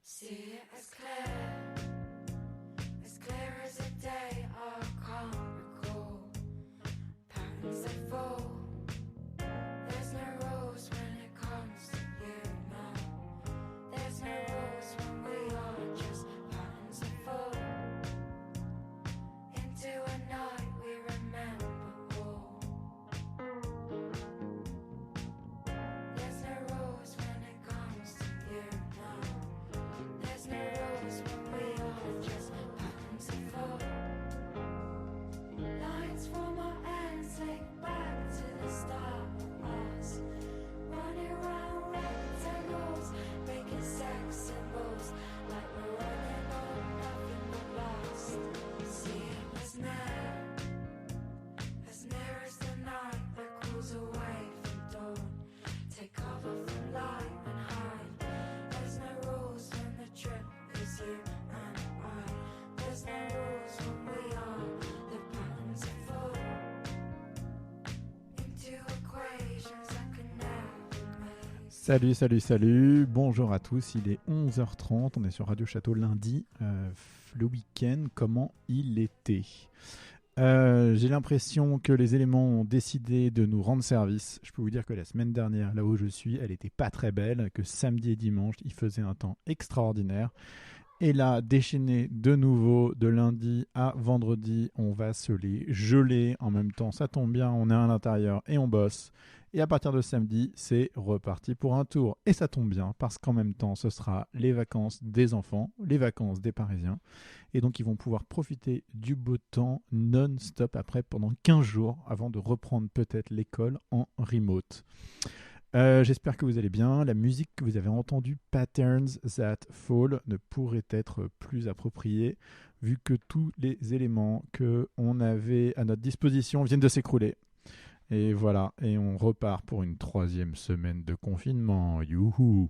See it as clear as a day. I can't recall patterns that fall. There's no rules when it comes to you, no. There's no rules when we are just patterns that fall into a night we remember all. There's no rules when it comes to you, no. There's no rules when we are just patterns that fall. Lines from our ends link back to the start of us. Running around rectangles, making sex symbols, like we're running on nothing but lust. See it as near as the night that cools away from dawn. Take cover from light and hide. There's no rules when the trip is you and I. There's no rules when we are the patterns that fall into equations that can never make. Salut, bonjour à tous, il est 11h30, on est sur Radio Château lundi, le week-end, comment il était j'ai l'impression que les éléments ont décidé de nous rendre service. Je peux vous dire que la semaine dernière, là où je suis, elle était pas très belle, que samedi et dimanche, il faisait un temps extraordinaire. Et là, déchaîné de nouveau, de lundi à vendredi, on va se les geler en même temps. Ça tombe bien, on est à l'intérieur et on bosse. Et à partir de samedi, c'est reparti pour un tour. Et ça tombe bien, parce qu'en même temps, ce sera les vacances des enfants, les vacances des Parisiens. Et donc, ils vont pouvoir profiter du beau temps non-stop après pendant 15 jours, avant de reprendre peut-être l'école en remote. J'espère que vous allez bien. La musique que vous avez entendue, Patterns That Fall, ne pourrait être plus appropriée, vu que tous les éléments qu'on avait à notre disposition viennent de s'écrouler. Et voilà, et on repart pour une 3e semaine de confinement. Youhou!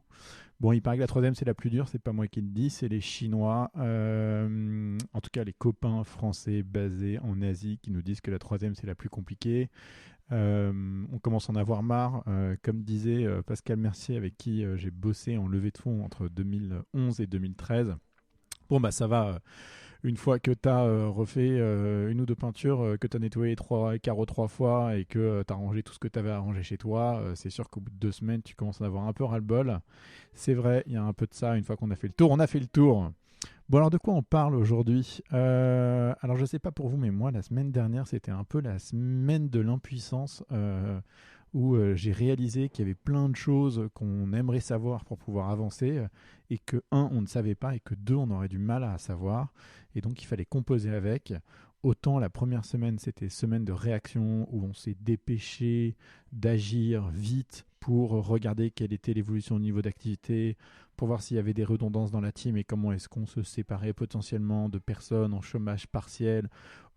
Bon, il paraît que la 3e, c'est la plus dure, c'est pas moi qui le dis, c'est les Chinois, en tout cas les copains français basés en Asie qui nous disent que la 3e, c'est la plus compliquée. On commence à en avoir marre, comme disait Pascal Mercier, avec qui j'ai bossé en levée de fonds entre 2011 et 2013. Bon, bah ça va... Une fois que tu as refait une ou deux peintures, que tu as nettoyé 3 carreaux 3 fois et que tu as rangé tout ce que tu avais à ranger chez toi, c'est sûr qu'au bout de 2 semaines, tu commences à en avoir un peu ras-le-bol. C'est vrai, il y a un peu de ça. Une fois qu'on a fait le tour, on a fait le tour. Bon, alors de quoi on parle aujourd'hui ? Alors je ne sais pas pour vous, mais moi, la semaine dernière, c'était un peu la semaine de l'impuissance où j'ai réalisé qu'il y avait plein de choses qu'on aimerait savoir pour pouvoir avancer et que, 1, on ne savait pas et que 2, on aurait du mal à savoir. Et donc, il fallait composer avec. Autant la première semaine, c'était semaine de réaction où on s'est dépêché d'agir vite pour regarder quelle était l'évolution au niveau d'activité, pour voir s'il y avait des redondances dans la team et comment est-ce qu'on se séparait potentiellement de personnes en chômage partiel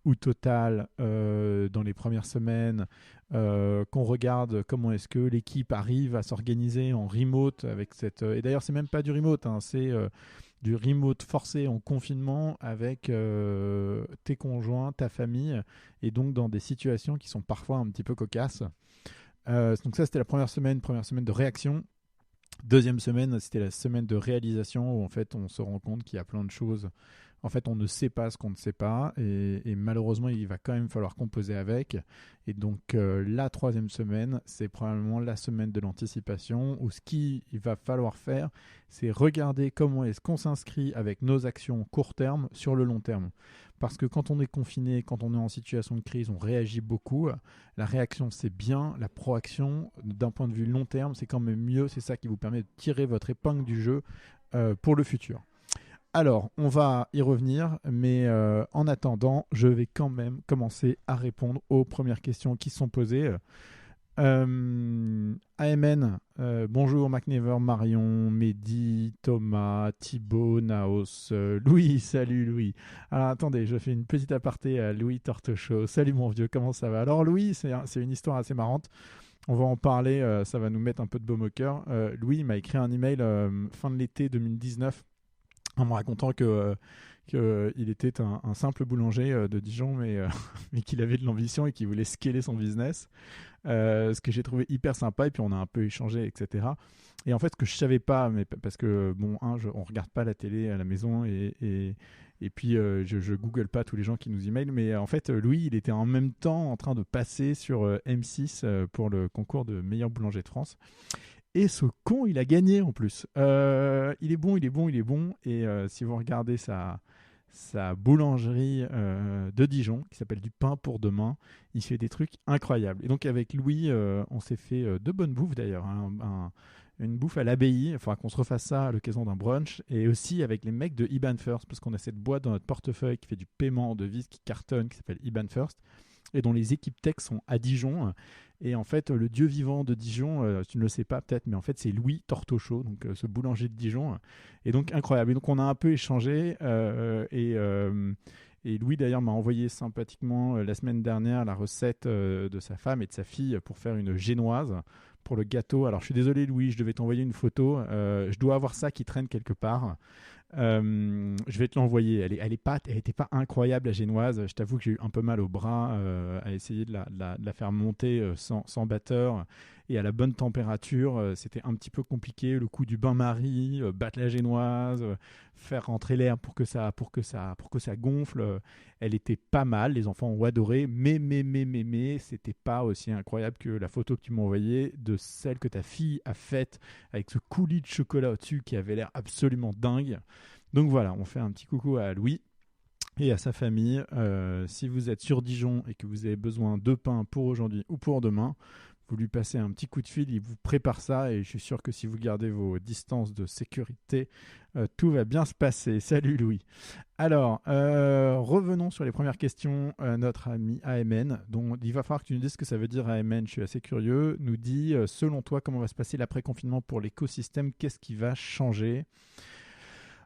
ou total dans les premières semaines, qu'on regarde comment est-ce que l'équipe arrive à s'organiser en remote avec cette... et d'ailleurs, c'est même pas du remote, hein, c'est du remote forcé en confinement avec tes conjoints, ta famille, et donc dans des situations qui sont parfois un petit peu cocasses. Donc ça, c'était la première semaine de réaction. Deuxième semaine, c'était la semaine de réalisation où en fait on se rend compte qu'il y a plein de choses. En fait, on ne sait pas ce qu'on ne sait pas et malheureusement, il va quand même falloir composer avec. Et donc, la 3e semaine, c'est probablement la semaine de l'anticipation où ce qu'il va falloir faire, c'est regarder comment est-ce qu'on s'inscrit avec nos actions court terme sur le long terme. Parce que quand on est confiné, quand on est en situation de crise, on réagit beaucoup. La réaction, c'est bien. La proaction, d'un point de vue long terme, c'est quand même mieux. C'est ça qui vous permet de tirer votre épingle du jeu pour le futur. Alors, on va y revenir, mais en attendant, je vais quand même commencer à répondre aux premières questions qui sont posées. AMN, bonjour McNever, Marion, Mehdi, Thomas, Thibaut, Naos, Louis, salut Louis. Alors attendez, je fais une petite aparté à Louis Tortochot. Salut mon vieux, comment ça va ? Alors Louis, c'est une histoire assez marrante. On va en parler, ça va nous mettre un peu de baume au cœur. Louis m'a écrit un email fin de l'été 2019 en me racontant qu'il était un simple boulanger de Dijon, mais qu'il avait de l'ambition et qu'il voulait scaler son business. Ce que j'ai trouvé hyper sympa, et puis on a un peu échangé, etc. Et en fait, ce que je savais pas, mais parce que bon, on regarde pas la télé à la maison et puis je google pas tous les gens qui nous emailent, mais en fait, Louis, il était en même temps en train de passer sur M6 pour le concours de meilleur boulanger de France. Et ce con, il a gagné en plus. Il est bon, il est bon, il est bon. Et si vous regardez sa boulangerie de Dijon, qui s'appelle Du Pain pour Demain, il fait des trucs incroyables. Et donc avec Louis, on s'est fait de bonnes bouffes d'ailleurs. Une bouffe à l'abbaye, il faudra qu'on se refasse ça à l'occasion d'un brunch. Et aussi avec les mecs de IBAN First, parce qu'on a cette boîte dans notre portefeuille qui fait du paiement en devises, qui cartonne, qui s'appelle IBAN First, et dont les équipes tech sont à Dijon. Et en fait, le dieu vivant de Dijon, tu ne le sais pas peut-être, mais en fait, c'est Louis Tortochot, donc ce boulanger de Dijon. Et donc, incroyable. Et donc, on a un peu échangé. Et Louis, d'ailleurs, m'a envoyé sympathiquement la semaine dernière la recette de sa femme et de sa fille pour faire une génoise pour le gâteau. Alors, je suis désolé, Louis, je devais t'envoyer une photo. Je dois avoir ça qui traîne quelque part. Je vais te l'envoyer. Elle était pas incroyable, la génoise. Je t'avoue que j'ai eu un peu mal au bras à essayer de la faire monter sans batteur et à la bonne température. C'était un petit peu compliqué. Le coup du bain-marie, battre la génoise, faire rentrer l'air pour que ça gonfle. Elle était pas mal. Les enfants ont adoré, mais c'était pas aussi incroyable que la photo que tu m'as envoyée de celle que ta fille a faite avec ce coulis de chocolat au-dessus qui avait l'air absolument dingue. Donc voilà, on fait un petit coucou à Louis et à sa famille. Si vous êtes sur Dijon et que vous avez besoin de pain pour aujourd'hui ou pour demain, vous lui passez un petit coup de fil, il vous prépare ça et je suis sûr que si vous gardez vos distances de sécurité, tout va bien se passer. Salut Louis. Alors, revenons sur les premières questions. Notre ami AMN, dont il va falloir que tu nous dises ce que ça veut dire AMN, je suis assez curieux, nous dit, selon toi, comment va se passer l'après-confinement pour l'écosystème? Qu'est-ce qui va changer?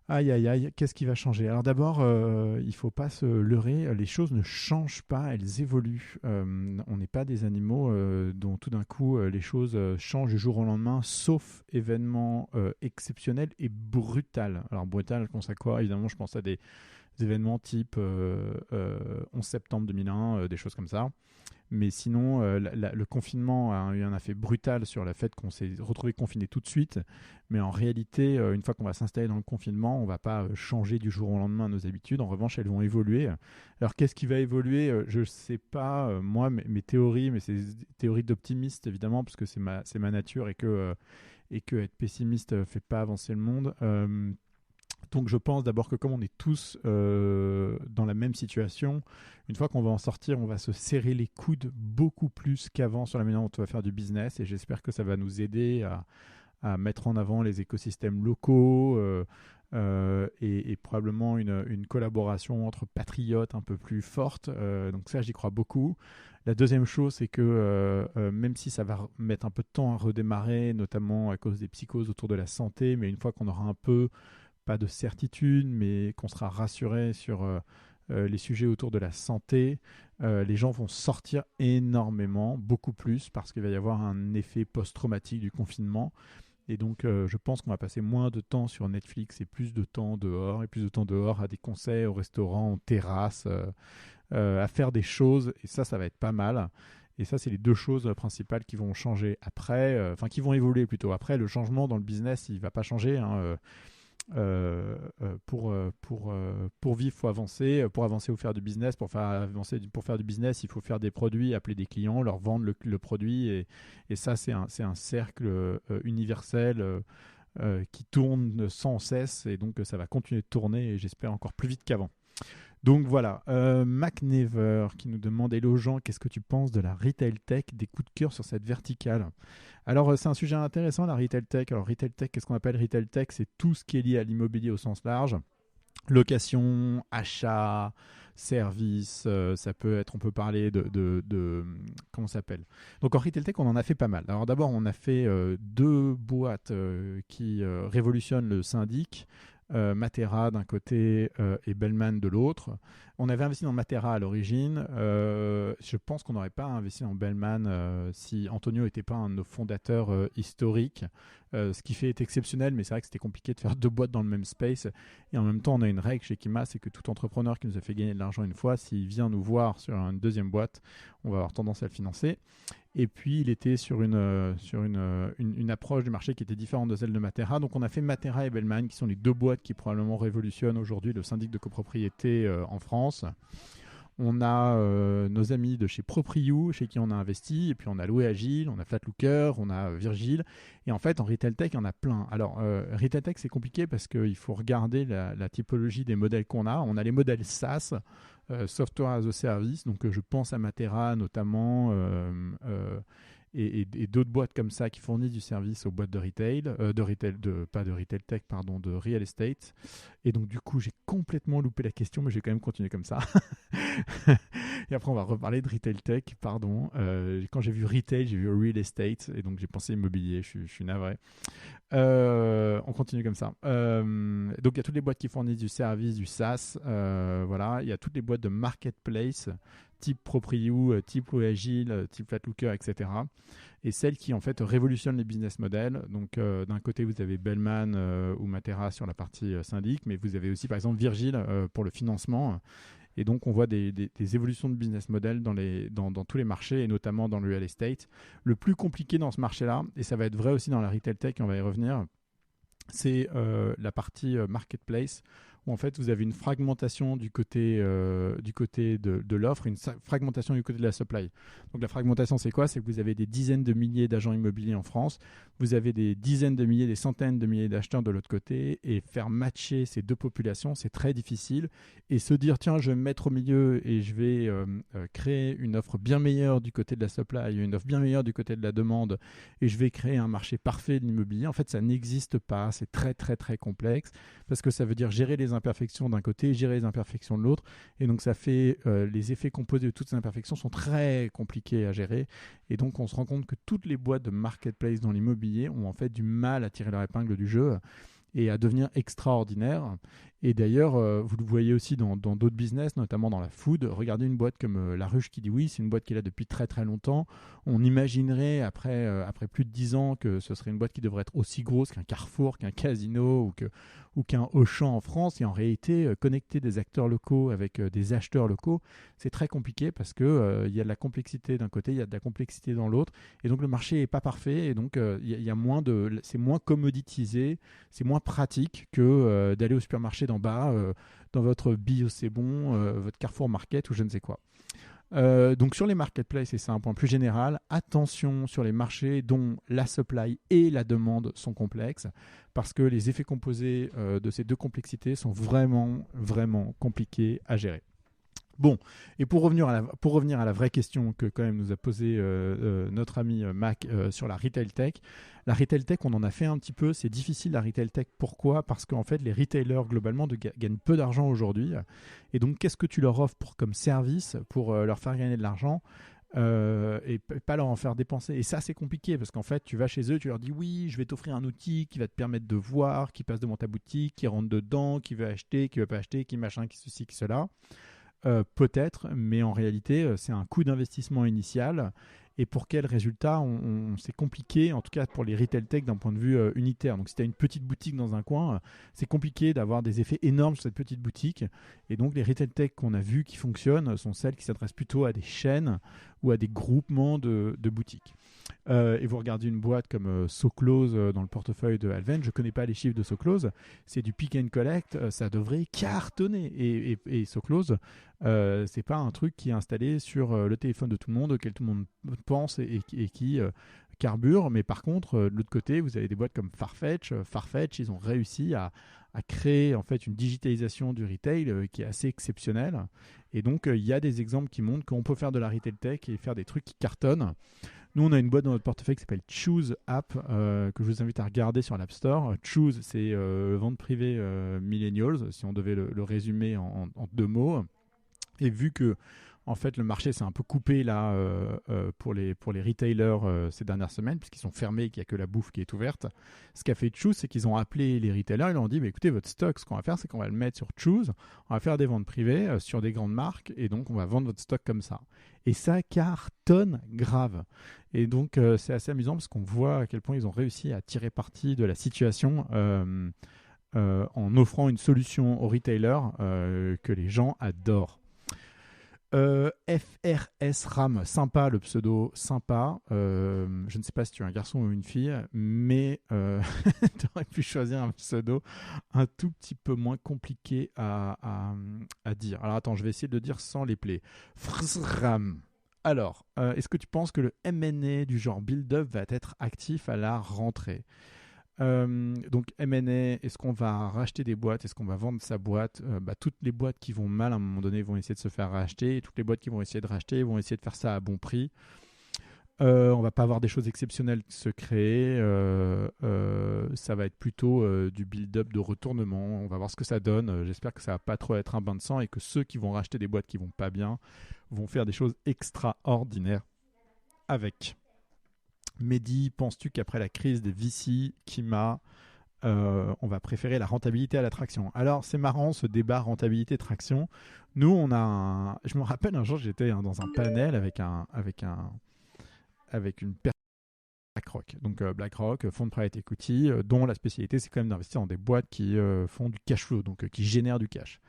Aïe, aïe, aïe, qu'est-ce qui va changer? Alors d'abord, il ne faut pas se leurrer, les choses ne changent pas, elles évoluent. On n'est pas des animaux dont tout d'un coup les choses changent du jour au lendemain, sauf événement exceptionnel et brutal. Alors brutal, je pense à quoi? Évidemment, je pense à des événements type 11 septembre 2001, des choses comme ça. Mais sinon, le confinement a eu un effet brutal sur le fait qu'on s'est retrouvé confiné tout de suite. Mais en réalité, une fois qu'on va s'installer dans le confinement, on ne va pas changer du jour au lendemain nos habitudes. En revanche, elles vont évoluer. Alors, qu'est-ce qui va évoluer? Je ne sais pas, moi, mes théories, mais c'est des théories d'optimiste, évidemment, parce que c'est ma nature et que être pessimiste ne fait pas avancer le monde. Donc je pense d'abord que comme on est tous dans la même situation, une fois qu'on va en sortir, on va se serrer les coudes beaucoup plus qu'avant sur la manière dont on va faire du business et j'espère que ça va nous aider à mettre en avant les écosystèmes locaux et probablement une collaboration entre patriotes un peu plus forte. Donc ça, j'y crois beaucoup. La deuxième chose, c'est que même si ça va mettre un peu de temps à redémarrer, notamment à cause des psychoses autour de la santé, mais une fois qu'on aura un peu pas de certitude, mais qu'on sera rassuré sur les sujets autour de la santé, les gens vont sortir énormément, beaucoup plus, parce qu'il va y avoir un effet post-traumatique du confinement. Et donc, je pense qu'on va passer moins de temps sur Netflix et plus de temps dehors, à des concerts, au restaurant, en terrasse, à faire des choses. Et ça va être pas mal. Et ça, c'est les deux choses principales qui vont changer après, qui vont évoluer plutôt. Après, le changement dans le business, il ne va pas changer. Pour vivre, il faut avancer. Pour avancer, il faut faire du business. Pour faire du business, il faut faire des produits, appeler des clients, leur vendre le produit. Et ça, c'est un cercle universel qui tourne sans cesse. Et donc, ça va continuer de tourner et j'espère encore plus vite qu'avant. Donc voilà, MacNever qui nous demande: Hello Jean, qu'est-ce que tu penses de la retail tech, des coups de cœur sur cette verticale? Alors c'est un sujet intéressant, la retail tech. Alors retail tech, qu'est-ce qu'on appelle retail tech? C'est tout ce qui est lié à l'immobilier au sens large. Location, achat, service, ça peut être, on peut parler de comment ça s'appelle? Donc en retail tech, on en a fait pas mal. Alors d'abord, on a fait deux boîtes qui révolutionnent le syndic. Matera d'un côté et Bellman de l'autre. on avait investi dans Matera à l'origine. Je pense qu'on n'aurait pas investi dans Bellman si Antonio n'était pas un de nos fondateurs historiques. Ce qui fait est exceptionnel, mais c'est vrai que c'était compliqué de faire 2 boîtes dans le même space. Et en même temps, on a une règle chez Kima, c'est que tout entrepreneur qui nous a fait gagner de l'argent une fois, s'il vient nous voir sur une deuxième boîte, on va avoir tendance à le financer. Et puis, il était sur une approche du marché qui était différente de celle de Matera. Donc, on a fait Matera et Bellman, qui sont les 2 boîtes qui probablement révolutionnent aujourd'hui le syndic de copropriété en France. On a nos amis de chez Propriou, chez qui on a investi, et puis on a Loué Agile, on a Flatlooker, on a Virgile, et en fait en Retail Tech, il y en a plein. Alors Retail Tech, c'est compliqué parce qu'il faut regarder la typologie des modèles qu'on a. On a les modèles SaaS, Software as a Service, donc je pense à Matera notamment, et d'autres boîtes comme ça qui fournissent du service aux boîtes de retail, pas de retail tech, pardon, de real estate. Et donc du coup, j'ai complètement loupé la question, mais je vais quand même continuer comme ça. Et après, on va reparler de retail tech, pardon. Quand j'ai vu retail, j'ai vu real estate, et donc j'ai pensé immobilier, je suis navré. On continue comme ça. Donc il y a toutes les boîtes qui fournissent du service, du SaaS, voilà. Il y a toutes les boîtes de marketplace, type Propriou, type Agile, type Flatlooker, etc. Et celles qui en fait révolutionnent les business models. Donc d'un côté vous avez Bellman ou Matera sur la partie syndic, mais vous avez aussi par exemple Virgile pour le financement. Et donc on voit des évolutions de business model dans tous les marchés et notamment dans le real estate. Le plus compliqué dans ce marché-là, et ça va être vrai aussi dans la retail tech, on va y revenir, c'est la partie marketplace, où en fait vous avez une fragmentation du côté de l'offre, une fragmentation du côté de la supply. Donc la fragmentation, c'est quoi? C'est que vous avez des dizaines de milliers d'agents immobiliers en France, vous avez des dizaines de milliers, des centaines de milliers d'acheteurs de l'autre côté, et faire matcher ces 2 populations, c'est très difficile. Et se dire, tiens, je vais me mettre au milieu et je vais créer une offre bien meilleure du côté de la supply, une offre bien meilleure du côté de la demande, et je vais créer un marché parfait de l'immobilier, en fait, ça n'existe pas. C'est très, très, très complexe, parce que ça veut dire gérer les imperfections d'un côté, gérer les imperfections de l'autre, et donc ça fait les effets composés de toutes ces imperfections sont très compliqués à gérer, et donc on se rend compte que toutes les boîtes de marketplace dans l'immobilier ont en fait du mal à tirer leur épingle du jeu et à devenir extraordinaire. Et d'ailleurs, vous le voyez aussi dans d'autres business, notamment dans la food. Regardez une boîte comme La Ruche qui dit oui, c'est une boîte qui est là depuis très très longtemps. On imaginerait après plus de 10 ans que ce serait une boîte qui devrait être aussi grosse qu'un Carrefour, qu'un Casino ou qu'un Auchan en France. Et en réalité, connecter des acteurs locaux avec des acheteurs locaux, c'est très compliqué parce que il y a de la complexité d'un côté, il y a de la complexité dans l'autre. Et donc le marché n'est pas parfait. Et donc c'est moins commoditisé, c'est moins pratique que d'aller au supermarché d'en bas, dans votre bio c'est bon, votre Carrefour Market ou je ne sais quoi. Donc sur les marketplaces, et c'est un point plus général, attention sur les marchés dont la supply et la demande sont complexes, parce que les effets composés de ces 2 complexités sont vraiment, vraiment compliqués à gérer. Bon, et pour revenir à la vraie question que quand même nous a posée notre ami Mac sur la retail tech. La retail tech, on en a fait un petit peu, c'est difficile la retail tech. Pourquoi? Parce qu'en fait, les retailers globalement gagnent peu d'argent aujourd'hui. Et donc, qu'est-ce que tu leur offres comme service pour leur faire gagner de l'argent et pas leur en faire dépenser? Et ça, c'est compliqué parce qu'en fait, tu vas chez eux, tu leur dis oui, je vais t'offrir un outil qui va te permettre de voir, qui passe devant ta boutique, qui rentre dedans, qui veut acheter, qui veut pas acheter, qui machin, qui ceci, qui cela. Peut-être, mais en réalité, c'est un coût d'investissement initial. Et pour quel résultat c'est compliqué, en tout cas pour les retail tech d'un point de vue unitaire. Donc si tu as une petite boutique dans un coin, c'est compliqué d'avoir des effets énormes sur cette petite boutique. Et donc les retail tech qu'on a vues qui fonctionnent sont celles qui s'adressent plutôt à des chaînes ou à des groupements de boutiques. Et vous regardez une boîte comme SoClose dans le portefeuille de Alven, je ne connais pas les chiffres de SoClose, c'est du pick and collect, ça devrait cartonner. Et SoClose, c'est pas un truc qui est installé sur le téléphone de tout le monde, auquel tout le monde pense et qui carbure. Mais par contre, de l'autre côté, vous avez des boîtes comme Farfetch. Farfetch, ils ont réussi à créer en fait une digitalisation du retail qui est assez exceptionnelle. Et donc, il y a des exemples qui montrent qu'on peut faire de la retail tech et faire des trucs qui cartonnent. Nous, on a une boîte dans notre portefeuille qui s'appelle Choose App, que je vous invite à regarder sur l'App Store. Choose, c'est vente privée millennials, si on devait le résumer en 2 mots. Et vu que En fait, le marché s'est un peu coupé là pour les retailers ces dernières semaines, puisqu'ils sont fermés et qu'il n'y a que la bouffe qui est ouverte. Ce qu'a fait Choose, c'est qu'ils ont appelé les retailers, ils leur ont dit, mais écoutez, votre stock, ce qu'on va faire, c'est qu'on va le mettre sur Choose, on va faire des ventes privées sur des grandes marques, et donc on va vendre votre stock comme ça. Et ça cartonne grave. Et donc c'est assez amusant parce qu'on voit à quel point ils ont réussi à tirer parti de la situation en offrant une solution aux retailers que les gens adorent. FRS RAM, sympa le pseudo, sympa. Je ne sais pas si tu es un garçon ou une fille, mais tu aurais pu choisir un pseudo un tout petit peu moins compliqué à dire. Alors attends, je vais essayer de le dire sans les plaies. FRSRAM. Alors, est-ce que tu penses que le M&A du genre build-up va être actif à la rentrée ? Donc M&A, est-ce qu'on va racheter des boîtes? Est-ce qu'on va vendre sa boîte? Toutes les boîtes qui vont mal à un moment donné vont essayer de se faire racheter, et toutes les boîtes qui vont essayer de racheter vont essayer de faire ça à bon prix. On va pas avoir des choses exceptionnelles se créer. Ça va être plutôt du build-up de retournement. On va voir ce que ça donne. J'espère que ça va pas trop être un bain de sang et que ceux qui vont racheter des boîtes qui vont pas bien vont faire des choses extraordinaires avec. Mehdi, penses-tu qu'après la crise des VC, Kima, on va préférer la rentabilité à l'attraction? Alors, c'est marrant ce débat rentabilité-traction. Nous, je me rappelle un jour, j'étais dans un panel avec une personne BlackRock. Donc, BlackRock, fonds de private equity, dont la spécialité, c'est quand même d'investir dans des boîtes qui font du cash flow, donc qui génèrent du cash.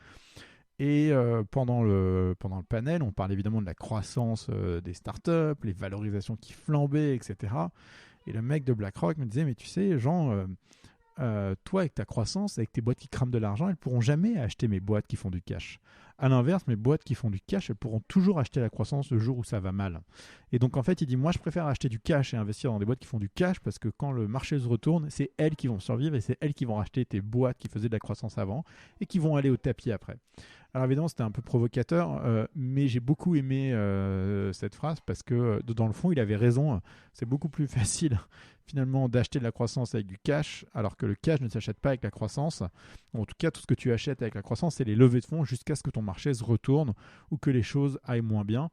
Et pendant le panel, on parle évidemment de la croissance des startups, les valorisations qui flambaient, etc. Et le mec de BlackRock me disait, mais tu sais, Jean, toi, avec ta croissance, avec tes boîtes qui crament de l'argent, elles ne pourront jamais acheter mes boîtes qui font du cash. À l'inverse, mes boîtes qui font du cash, elles pourront toujours acheter la croissance le jour où ça va mal. Et donc, en fait, il dit, moi, je préfère acheter du cash et investir dans des boîtes qui font du cash parce que quand le marché se retourne, c'est elles qui vont survivre et c'est elles qui vont racheter tes boîtes qui faisaient de la croissance avant et qui vont aller au tapis après. Alors évidemment, c'était un peu provocateur, mais j'ai beaucoup aimé cette phrase parce que dans le fond, il avait raison. C'est beaucoup plus facile finalement d'acheter de la croissance avec du cash, alors que le cash ne s'achète pas avec la croissance. En tout cas, tout ce que tu achètes avec la croissance, c'est les levées de fonds jusqu'à ce que ton marché se retourne ou que les choses aillent moins bien.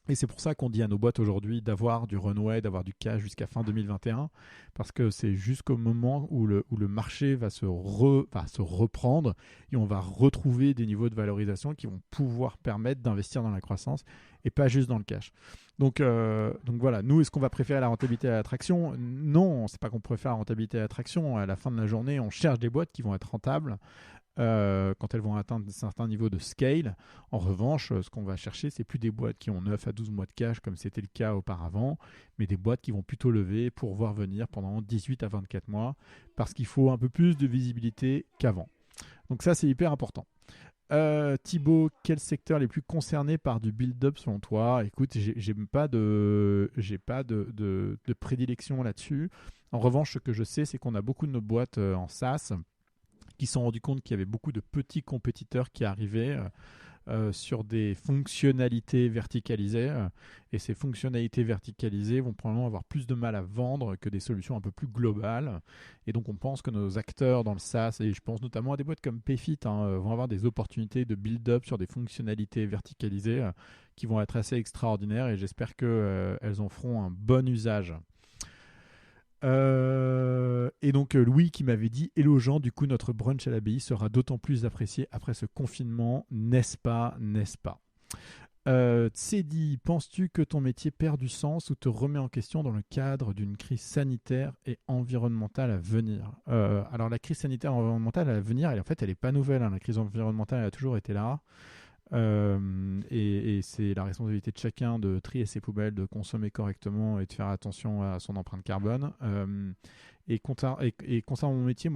Et c'est pour ça qu'on dit à nos boîtes aujourd'hui d'avoir du runway, d'avoir du cash jusqu'à fin 2021, parce que c'est jusqu'au moment où le marché va se reprendre et on va retrouver des niveaux de valorisation qui vont pouvoir permettre d'investir dans la croissance et pas juste dans le cash. Donc voilà, nous, est-ce qu'on va préférer la rentabilité à l'attraction? Non, c'est pas qu'on préfère la rentabilité à l'attraction. À la fin de la journée, on cherche des boîtes qui vont être rentables. Quand elles vont atteindre un certain niveau de scale. En revanche, ce qu'on va chercher, c'est plus des boîtes qui ont 9 à 12 mois de cash comme c'était le cas auparavant, mais des boîtes qui vont plutôt lever pour voir venir pendant 18 à 24 mois parce qu'il faut un peu plus de visibilité qu'avant. Donc ça, c'est hyper important. Thibaut, quels secteurs les plus concernés par du build-up selon toi? Écoute, j'ai pas de prédilection là-dessus. En revanche, ce que je sais, c'est qu'on a beaucoup de nos boîtes en SaaS qui se sont rendus compte qu'il y avait beaucoup de petits compétiteurs qui arrivaient sur des fonctionnalités verticalisées. Et ces fonctionnalités verticalisées vont probablement avoir plus de mal à vendre que des solutions un peu plus globales. Et donc, on pense que nos acteurs dans le SaaS, et je pense notamment à des boîtes comme Payfit, vont avoir des opportunités de build-up sur des fonctionnalités verticalisées qui vont être assez extraordinaires. Et j'espère qu'elles en feront un bon usage. Et donc Louis qui m'avait dit hello Jean, du coup notre brunch à l'abbaye sera d'autant plus apprécié après ce confinement, n'est-ce pas? Tsedi, penses-tu que ton métier perd du sens ou te remet en question dans le cadre d'une crise sanitaire et environnementale à venir? Alors la crise sanitaire et environnementale à venir, en fait elle n'est pas nouvelle, la crise environnementale elle a toujours été là. Et c'est la responsabilité de chacun de trier ses poubelles, de consommer correctement et de faire attention à son empreinte carbone. Et concernant mon métier,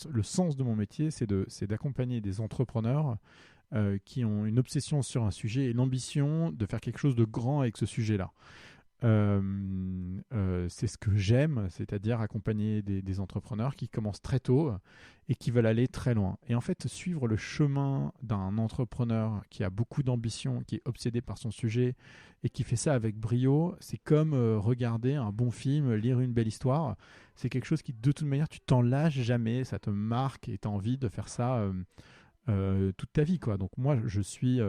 le sens de mon métier, c'est d'accompagner des entrepreneurs qui ont une obsession sur un sujet et l'ambition de faire quelque chose de grand avec ce sujet-là. C'est ce que j'aime, c'est-à-dire accompagner des entrepreneurs qui commencent très tôt et qui veulent aller très loin. Et en fait, suivre le chemin d'un entrepreneur qui a beaucoup d'ambition, qui est obsédé par son sujet et qui fait ça avec brio, c'est comme regarder un bon film, lire une belle histoire. C'est quelque chose qui, de toute manière, tu t'en lâches jamais, ça te marque et tu as envie de faire ça toute ta vie, quoi. Donc moi, je suis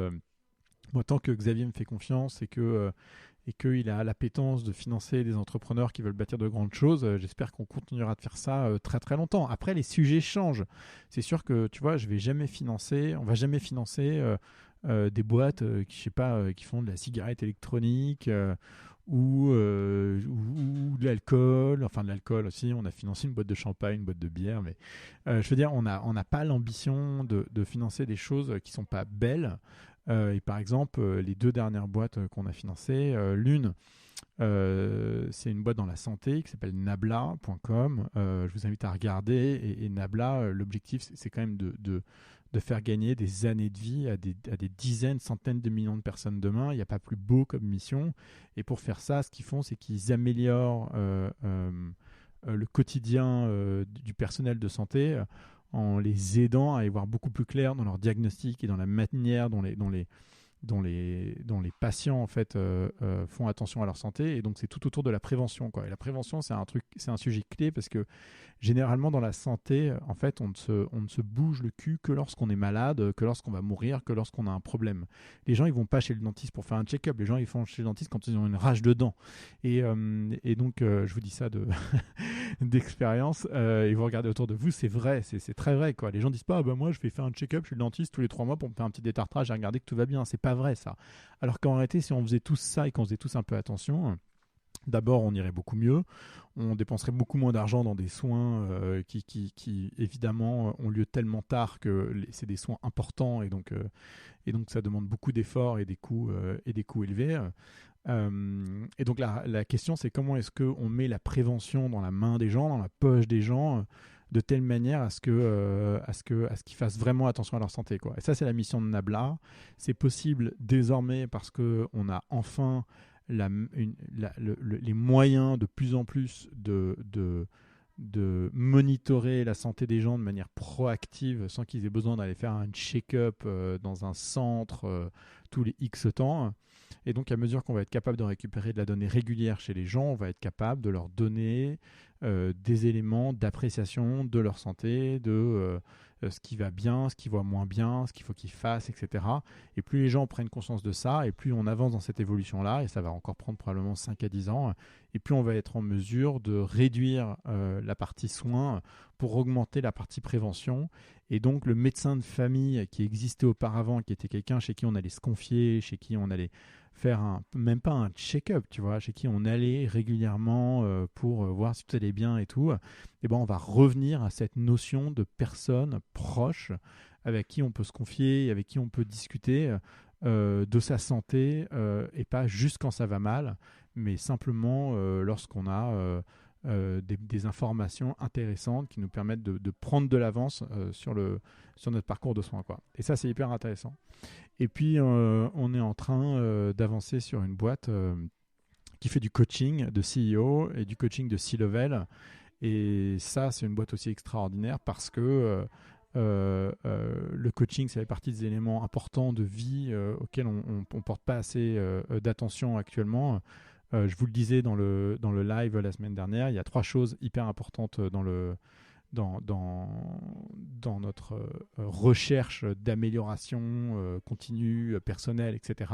Moi, tant que Xavier me fait confiance et qu'il a l'appétence de financer des entrepreneurs qui veulent bâtir de grandes choses, j'espère qu'on continuera de faire ça très très longtemps. Après, les sujets changent. C'est sûr que, tu vois, on va jamais financer des boîtes qui, je sais pas, qui font de la cigarette électronique ou de l'alcool. Enfin, de l'alcool aussi. On a financé une boîte de champagne, une boîte de bière. Mais je veux dire, on n'a pas l'ambition de financer des choses qui sont pas belles. Et par exemple, les 2 dernières boîtes qu'on a financées, l'une, c'est une boîte dans la santé qui s'appelle nabla.com. Je vous invite à regarder. Et Nabla, l'objectif, c'est quand même de faire gagner des années de vie à des dizaines, centaines de millions de personnes demain. Il n'y a pas plus beau comme mission. Et pour faire ça, ce qu'ils font, c'est qu'ils améliorent le quotidien du personnel de santé en les aidant à y voir beaucoup plus clair dans leur diagnostic et dans la manière dont les patients en fait font attention à leur santé. Et donc c'est tout autour de la prévention, quoi. Et la prévention, c'est un sujet clé parce que généralement dans la santé, en fait, on ne se bouge le cul que lorsqu'on est malade, que lorsqu'on va mourir, que lorsqu'on a un problème. Les gens, ils vont pas chez le dentiste pour faire un check-up. Les gens, ils vont chez le dentiste quand ils ont une rage de dents. Et donc, je vous dis ça d'expérience. Et vous regardez autour de vous, c'est vrai, c'est très vrai, quoi. Les gens disent pas, ah, bah, moi, je vais faire un check-up chez le dentiste tous les 3 mois pour me faire un petit détartrage et regarder que tout va bien. C'est pas vrai, ça. Alors qu'en réalité, si on faisait tous ça et qu'on faisait tous un peu attention, d'abord, on irait beaucoup mieux, on dépenserait beaucoup moins d'argent dans des soins qui, évidemment, ont lieu tellement tard que c'est des soins importants et donc ça demande beaucoup d'efforts et des coûts élevés. Et donc la question, c'est comment est-ce qu'on met la prévention dans la main des gens, dans la poche des gens, de telle manière à ce qu'ils fassent vraiment attention à leur santé, quoi. Et ça, c'est la mission de Nabla. C'est possible désormais parce qu'on a enfin les moyens de plus en plus de monitorer la santé des gens de manière proactive sans qu'ils aient besoin d'aller faire un check-up dans un centre tous les X temps. Et donc, à mesure qu'on va être capable de récupérer de la donnée régulière chez les gens, on va être capable de leur donner des éléments d'appréciation de leur santé, de ce qui va bien, ce qui va moins bien, ce qu'il faut qu'ils fassent, etc. Et plus les gens prennent conscience de ça, et plus on avance dans cette évolution-là, et ça va encore prendre probablement 5 à 10 ans, et plus on va être en mesure de réduire la partie soins pour augmenter la partie prévention. Et donc, le médecin de famille qui existait auparavant, qui était quelqu'un chez qui on allait se confier, chez qui on allait faire même pas un check-up, tu vois, chez qui on allait régulièrement pour voir si tout allait bien et tout, et ben on va revenir à cette notion de personne proche avec qui on peut se confier, avec qui on peut discuter de sa santé et pas juste quand ça va mal, mais simplement lorsqu'on a des informations intéressantes qui nous permettent de prendre de l'avance sur notre parcours de soins, quoi. Et ça, c'est hyper intéressant. Et puis, on est en train d'avancer sur une boîte qui fait du coaching de CEO et du coaching de C-level. Et ça, c'est une boîte aussi extraordinaire parce que le coaching, ça fait partie des éléments importants de vie auxquels on ne porte pas assez d'attention actuellement. Je vous le disais dans le live la semaine dernière, il y a 3 choses hyper importantes dans notre recherche d'amélioration continue, personnelle, etc.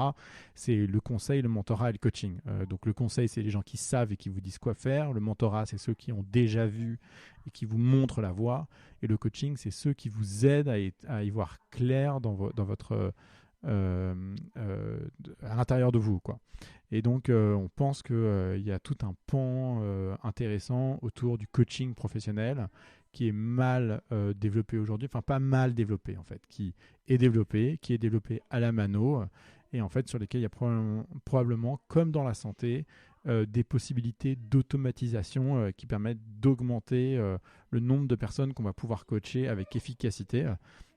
C'est le conseil, le mentorat et le coaching. Donc le conseil, c'est les gens qui savent et qui vous disent quoi faire. Le mentorat, c'est ceux qui ont déjà vu et qui vous montrent la voie. Et le coaching, c'est ceux qui vous aident à y voir clair dans votre à l'intérieur de vous, quoi. Et donc, on pense qu'il y a tout un pan intéressant autour du coaching professionnel qui est mal développé aujourd'hui, enfin pas mal développé en fait, qui est développé à la mano, et en fait sur lesquels il y a probablement comme dans la santé, des possibilités d'automatisation qui permettent d'augmenter le nombre de personnes qu'on va pouvoir coacher avec efficacité.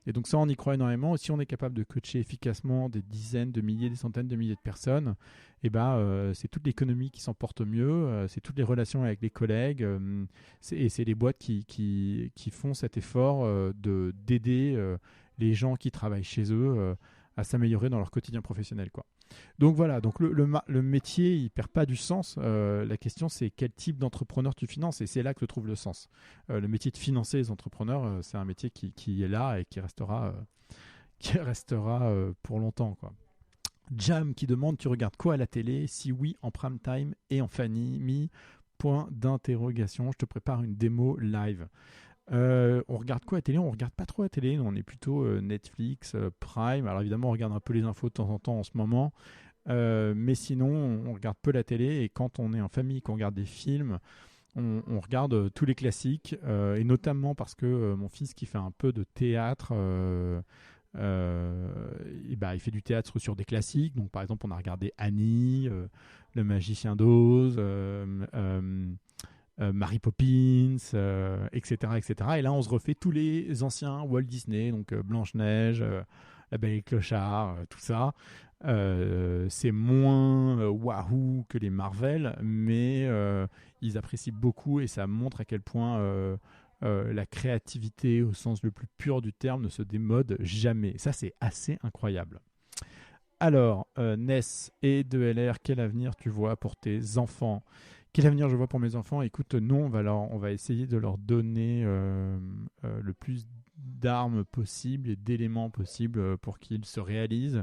Et donc ça, on y croit énormément. Si on est capable de coacher efficacement des dizaines de milliers, des centaines de milliers de personnes, et c'est toute l'économie qui s'en porte mieux, c'est toutes les relations avec les collègues, et c'est les boîtes qui font cet effort d'aider les gens qui travaillent chez eux à s'améliorer dans leur quotidien professionnel, quoi. Donc voilà, donc le métier, il perd pas du sens. La question, c'est quel type d'entrepreneur tu finances, et c'est là que se trouve le sens. Le métier de financer les entrepreneurs, c'est un métier qui est là et qui restera pour longtemps, quoi. Jam qui demande tu regardes quoi à la télé? Si oui, en prime time et en famille. Point d'interrogation. Je te prépare une démo live. On regarde quoi à la télé? On regarde pas trop la télé. Nous, on est plutôt Netflix, Prime. Alors évidemment, on regarde un peu les infos de temps en temps en ce moment. Mais sinon, on regarde peu la télé. Et quand on est en famille, qu'on regarde des films, on regarde tous les classiques. Et notamment parce que mon fils qui fait un peu de théâtre... il fait du théâtre sur des classiques. Donc, par exemple, on a regardé Annie, Le Magicien d'Oz, Mary Poppins, etc., etc. Et là, on se refait tous les anciens Walt Disney, donc Blanche-Neige, La Belle et le Clochard, tout ça. C'est moins wahoo que les Marvel, mais ils apprécient beaucoup et ça montre à quel point la créativité au sens le plus pur du terme ne se démode jamais. Ça, c'est assez incroyable. Alors, Ness et 2LR, quel avenir tu vois pour tes enfants? Quel avenir je vois pour mes enfants? Écoute, nous, on va essayer de leur donner le plus d'armes possibles et d'éléments possibles pour qu'ils se réalisent.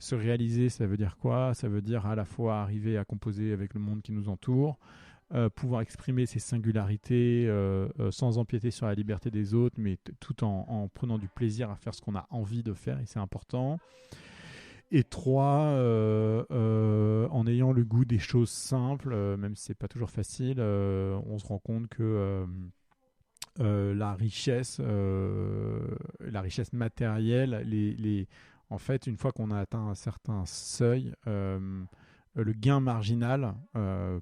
Se réaliser, ça veut dire quoi? Ça veut dire à la fois arriver à composer avec le monde qui nous entoure, pouvoir exprimer ses singularités sans empiéter sur la liberté des autres, mais tout en prenant du plaisir à faire ce qu'on a envie de faire, et c'est important. Et 3, en ayant le goût des choses simples, même si c'est pas toujours facile, on se rend compte que la richesse matérielle, en fait, une fois qu'on a atteint un certain seuil, le gain marginal en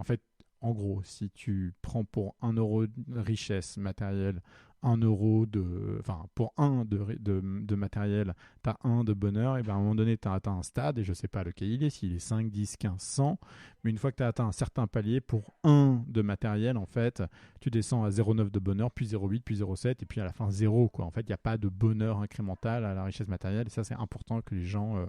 fait, en gros, si tu prends pour 1 euro de richesse matérielle, 1 euro pour 1 de matériel, tu as 1 de bonheur, et bien à un moment donné, tu as atteint un stade, et je ne sais pas lequel il est, s'il est 5, 10, 15, 100, mais une fois que tu as atteint un certain palier, pour 1 de matériel, en fait, tu descends à 0,9 de bonheur, puis 0,8, puis 0,7, et puis à la fin 0, quoi. En fait, il n'y a pas de bonheur incrémental à la richesse matérielle, et ça, c'est important que les gens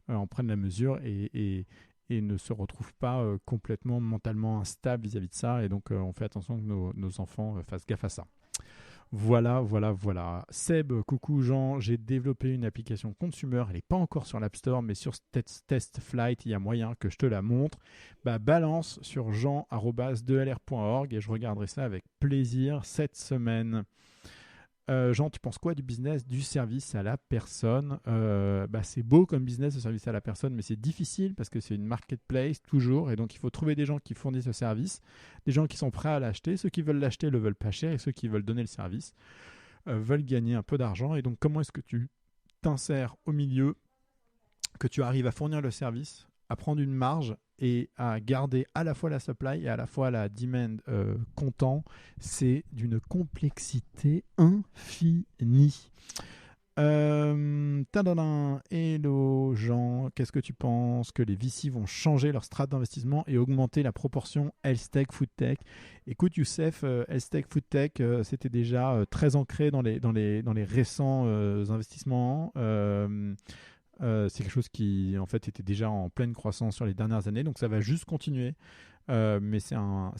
en prennent la mesure et ne se retrouvent pas complètement mentalement instables vis-à-vis de ça. Et donc, on fait attention que nos enfants fassent gaffe à ça. Voilà. Seb, coucou Jean, j'ai développé une application consumer, elle n'est pas encore sur l'App Store, mais sur Test Flight, il y a moyen que je te la montre. Balance sur jean@2lr.org et je regarderai ça avec plaisir cette semaine. Jean, tu penses quoi du business du service à la personne? C'est beau comme business de service à la personne, mais c'est difficile parce que c'est une marketplace toujours, et donc il faut trouver des gens qui fournissent le service, des gens qui sont prêts à l'acheter. Ceux qui veulent l'acheter le veulent pas cher, et ceux qui veulent donner le service veulent gagner un peu d'argent. Et donc comment est-ce que tu t'insères au milieu, que tu arrives à fournir le service, à prendre une marge et à garder à la fois la supply et à la fois la demand comptant? C'est d'une complexité infinie. Hello Jean, qu'est-ce que tu penses que les VC vont changer leur strat d'investissement et augmenter la proportion health tech, food tech? Écoute Youssef, health tech, food tech, c'était déjà très ancré dans les récents investissements. C'est quelque chose qui en fait était déjà en pleine croissance sur les dernières années, donc ça va juste continuer. Mais c'est un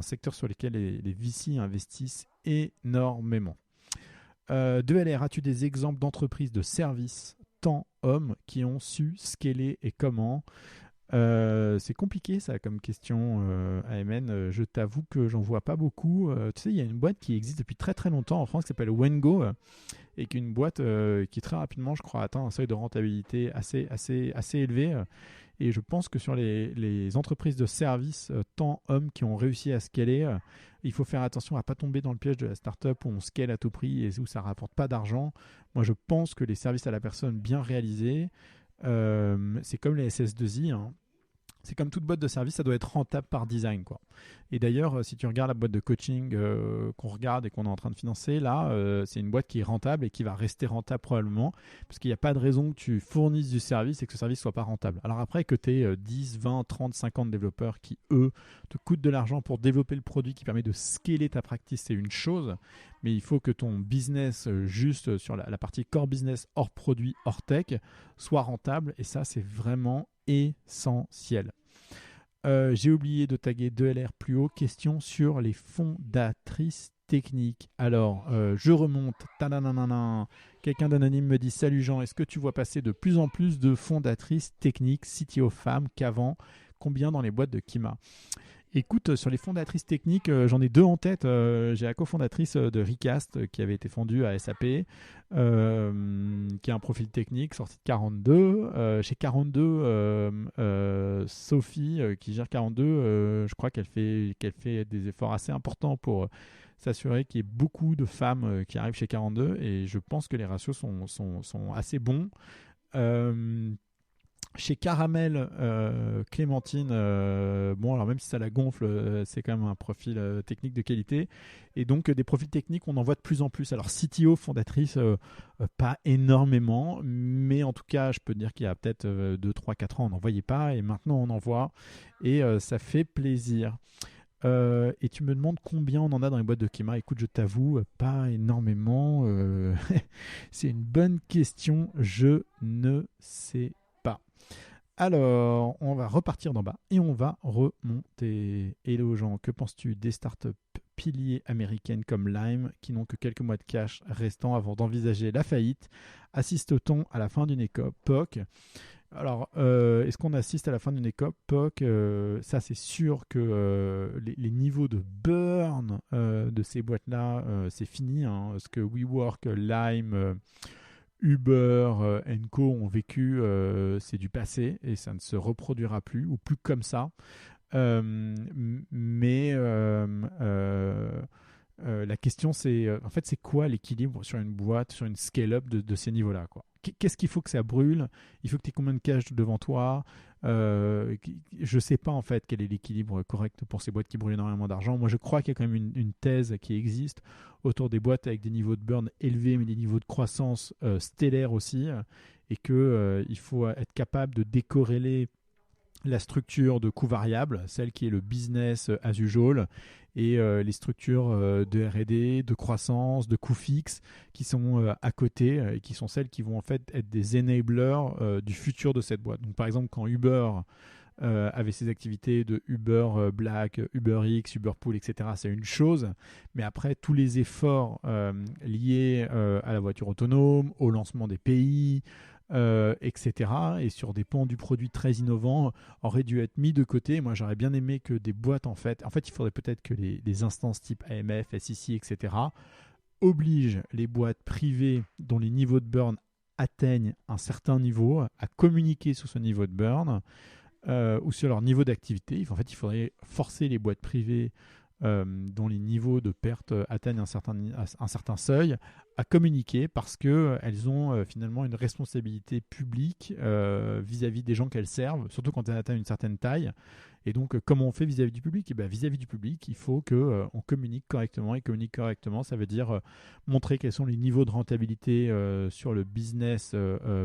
secteur sur lequel les VC investissent énormément. 2LR, as-tu des exemples d'entreprises de services temps hommes qui ont su scaler et comment? C'est compliqué ça comme question, AMN. Je t'avoue que j'en vois pas beaucoup. Tu sais, il y a une boîte qui existe depuis très très longtemps en France qui s'appelle Wengo, et qui est une boîte qui très rapidement, je crois, atteint un seuil de rentabilité assez élevé. Et je pense que sur les entreprises de services temps hommes qui ont réussi à scaler, il faut faire attention à ne pas tomber dans le piège de la startup où on scale à tout prix et où ça ne rapporte pas d'argent. Moi, je pense que les services à la personne bien réalisés, c'est comme les SS2I, hein. C'est comme toute boîte de service, ça doit être rentable par design, quoi. Et d'ailleurs, si tu regardes la boîte de coaching qu'on regarde et qu'on est en train de financer, là, c'est une boîte qui est rentable et qui va rester rentable probablement, parce qu'il n'y a pas de raison que tu fournisses du service et que ce service ne soit pas rentable. Alors après, que tu aies 10, 20, 30, 50 développeurs qui, eux, te coûtent de l'argent pour développer le produit qui permet de scaler ta practice, c'est une chose, mais il faut que ton business, juste sur la partie core business, hors produit, hors tech, soit rentable, et ça, c'est vraiment essentiel. J'ai oublié de taguer 2LR plus haut. Question sur les fondatrices techniques. Alors, je remonte. Tadananana. Quelqu'un d'anonyme me dit: Salut Jean, est-ce que tu vois passer de plus en plus de fondatrices techniques CTO femmes qu'avant? Combien dans les boîtes de Kima? Écoute, sur les fondatrices techniques, j'en ai deux en tête. J'ai la cofondatrice de Recast qui avait été fondue à SAP, qui a un profil technique sorti de 42. Chez 42, Sophie, qui gère 42, je crois qu'elle fait des efforts assez importants pour s'assurer qu'il y ait beaucoup de femmes qui arrivent chez 42. Et je pense que les ratios sont assez bons. Chez Caramel, Clémentine, bon, alors même si ça la gonfle, c'est quand même un profil technique de qualité. Et donc, des profils techniques, on en voit de plus en plus. Alors, CTO, fondatrice, pas énormément, mais en tout cas, je peux te dire qu'il y a peut-être 2, 3, 4 ans, on n'en voyait pas. Et maintenant, on en voit. Et ça fait plaisir. Et tu me demandes combien on en a dans les boîtes de Kima. Écoute, je t'avoue, pas énormément. C'est une bonne question. Je ne sais pas. Alors, on va repartir d'en bas et on va remonter. Hello Jean, que penses-tu des startups piliers américaines comme Lime qui n'ont que quelques mois de cash restants avant d'envisager la faillite? Assiste-t-on à la fin d'une époque? Alors, est-ce qu'on assiste à la fin d'une époque? Ça, c'est sûr que les niveaux de burn de ces boîtes-là, c'est fini. Hein, ce que WeWork, Lime... Uber, Co ont vécu, c'est du passé et ça ne se reproduira plus ou plus comme ça. Mais la question c'est en fait c'est quoi l'équilibre sur une boîte, sur une scale-up de ces niveaux-là, quoi. Qu'est-ce qu'il faut que ça brûle? Il faut que tu aies combien de cash devant toi? Je ne sais pas en fait quel est l'équilibre correct pour ces boîtes qui brûlent énormément d'argent. Moi je crois qu'il y a quand même une thèse qui existe autour des boîtes avec des niveaux de burn élevés mais des niveaux de croissance stellaires aussi, et qu'il faut être capable de décorréler la structure de coûts variables, celle qui est le business as usual, et les structures de R&D, de croissance, de coûts fixes qui sont à côté et qui sont celles qui vont en fait être des enablers du futur de cette boîte. Donc par exemple quand Uber avait ses activités de Uber Black, Uber X, Uber Pool, etc. C'est une chose, mais après tous les efforts liés à la voiture autonome, au lancement des pays, etc. et sur des pans du produit très innovants auraient dû être mis de côté. Moi, j'aurais bien aimé que des boîtes, en fait, il faudrait peut-être que les instances type AMF, SEC, etc. obligent les boîtes privées dont les niveaux de burn atteignent un certain niveau à communiquer sur ce niveau de burn ou sur leur niveau d'activité. En fait, il faudrait forcer les boîtes privées dont les niveaux de perte atteignent un certain seuil à communiquer parce qu'elles ont finalement une responsabilité publique vis-à-vis des gens qu'elles servent, surtout quand elles atteignent une certaine taille. Et donc, comment on fait vis-à-vis du public? Vis-à-vis du public, il faut qu'on communique correctement. Et communique correctement, ça veut dire montrer quels sont les niveaux de rentabilité sur le business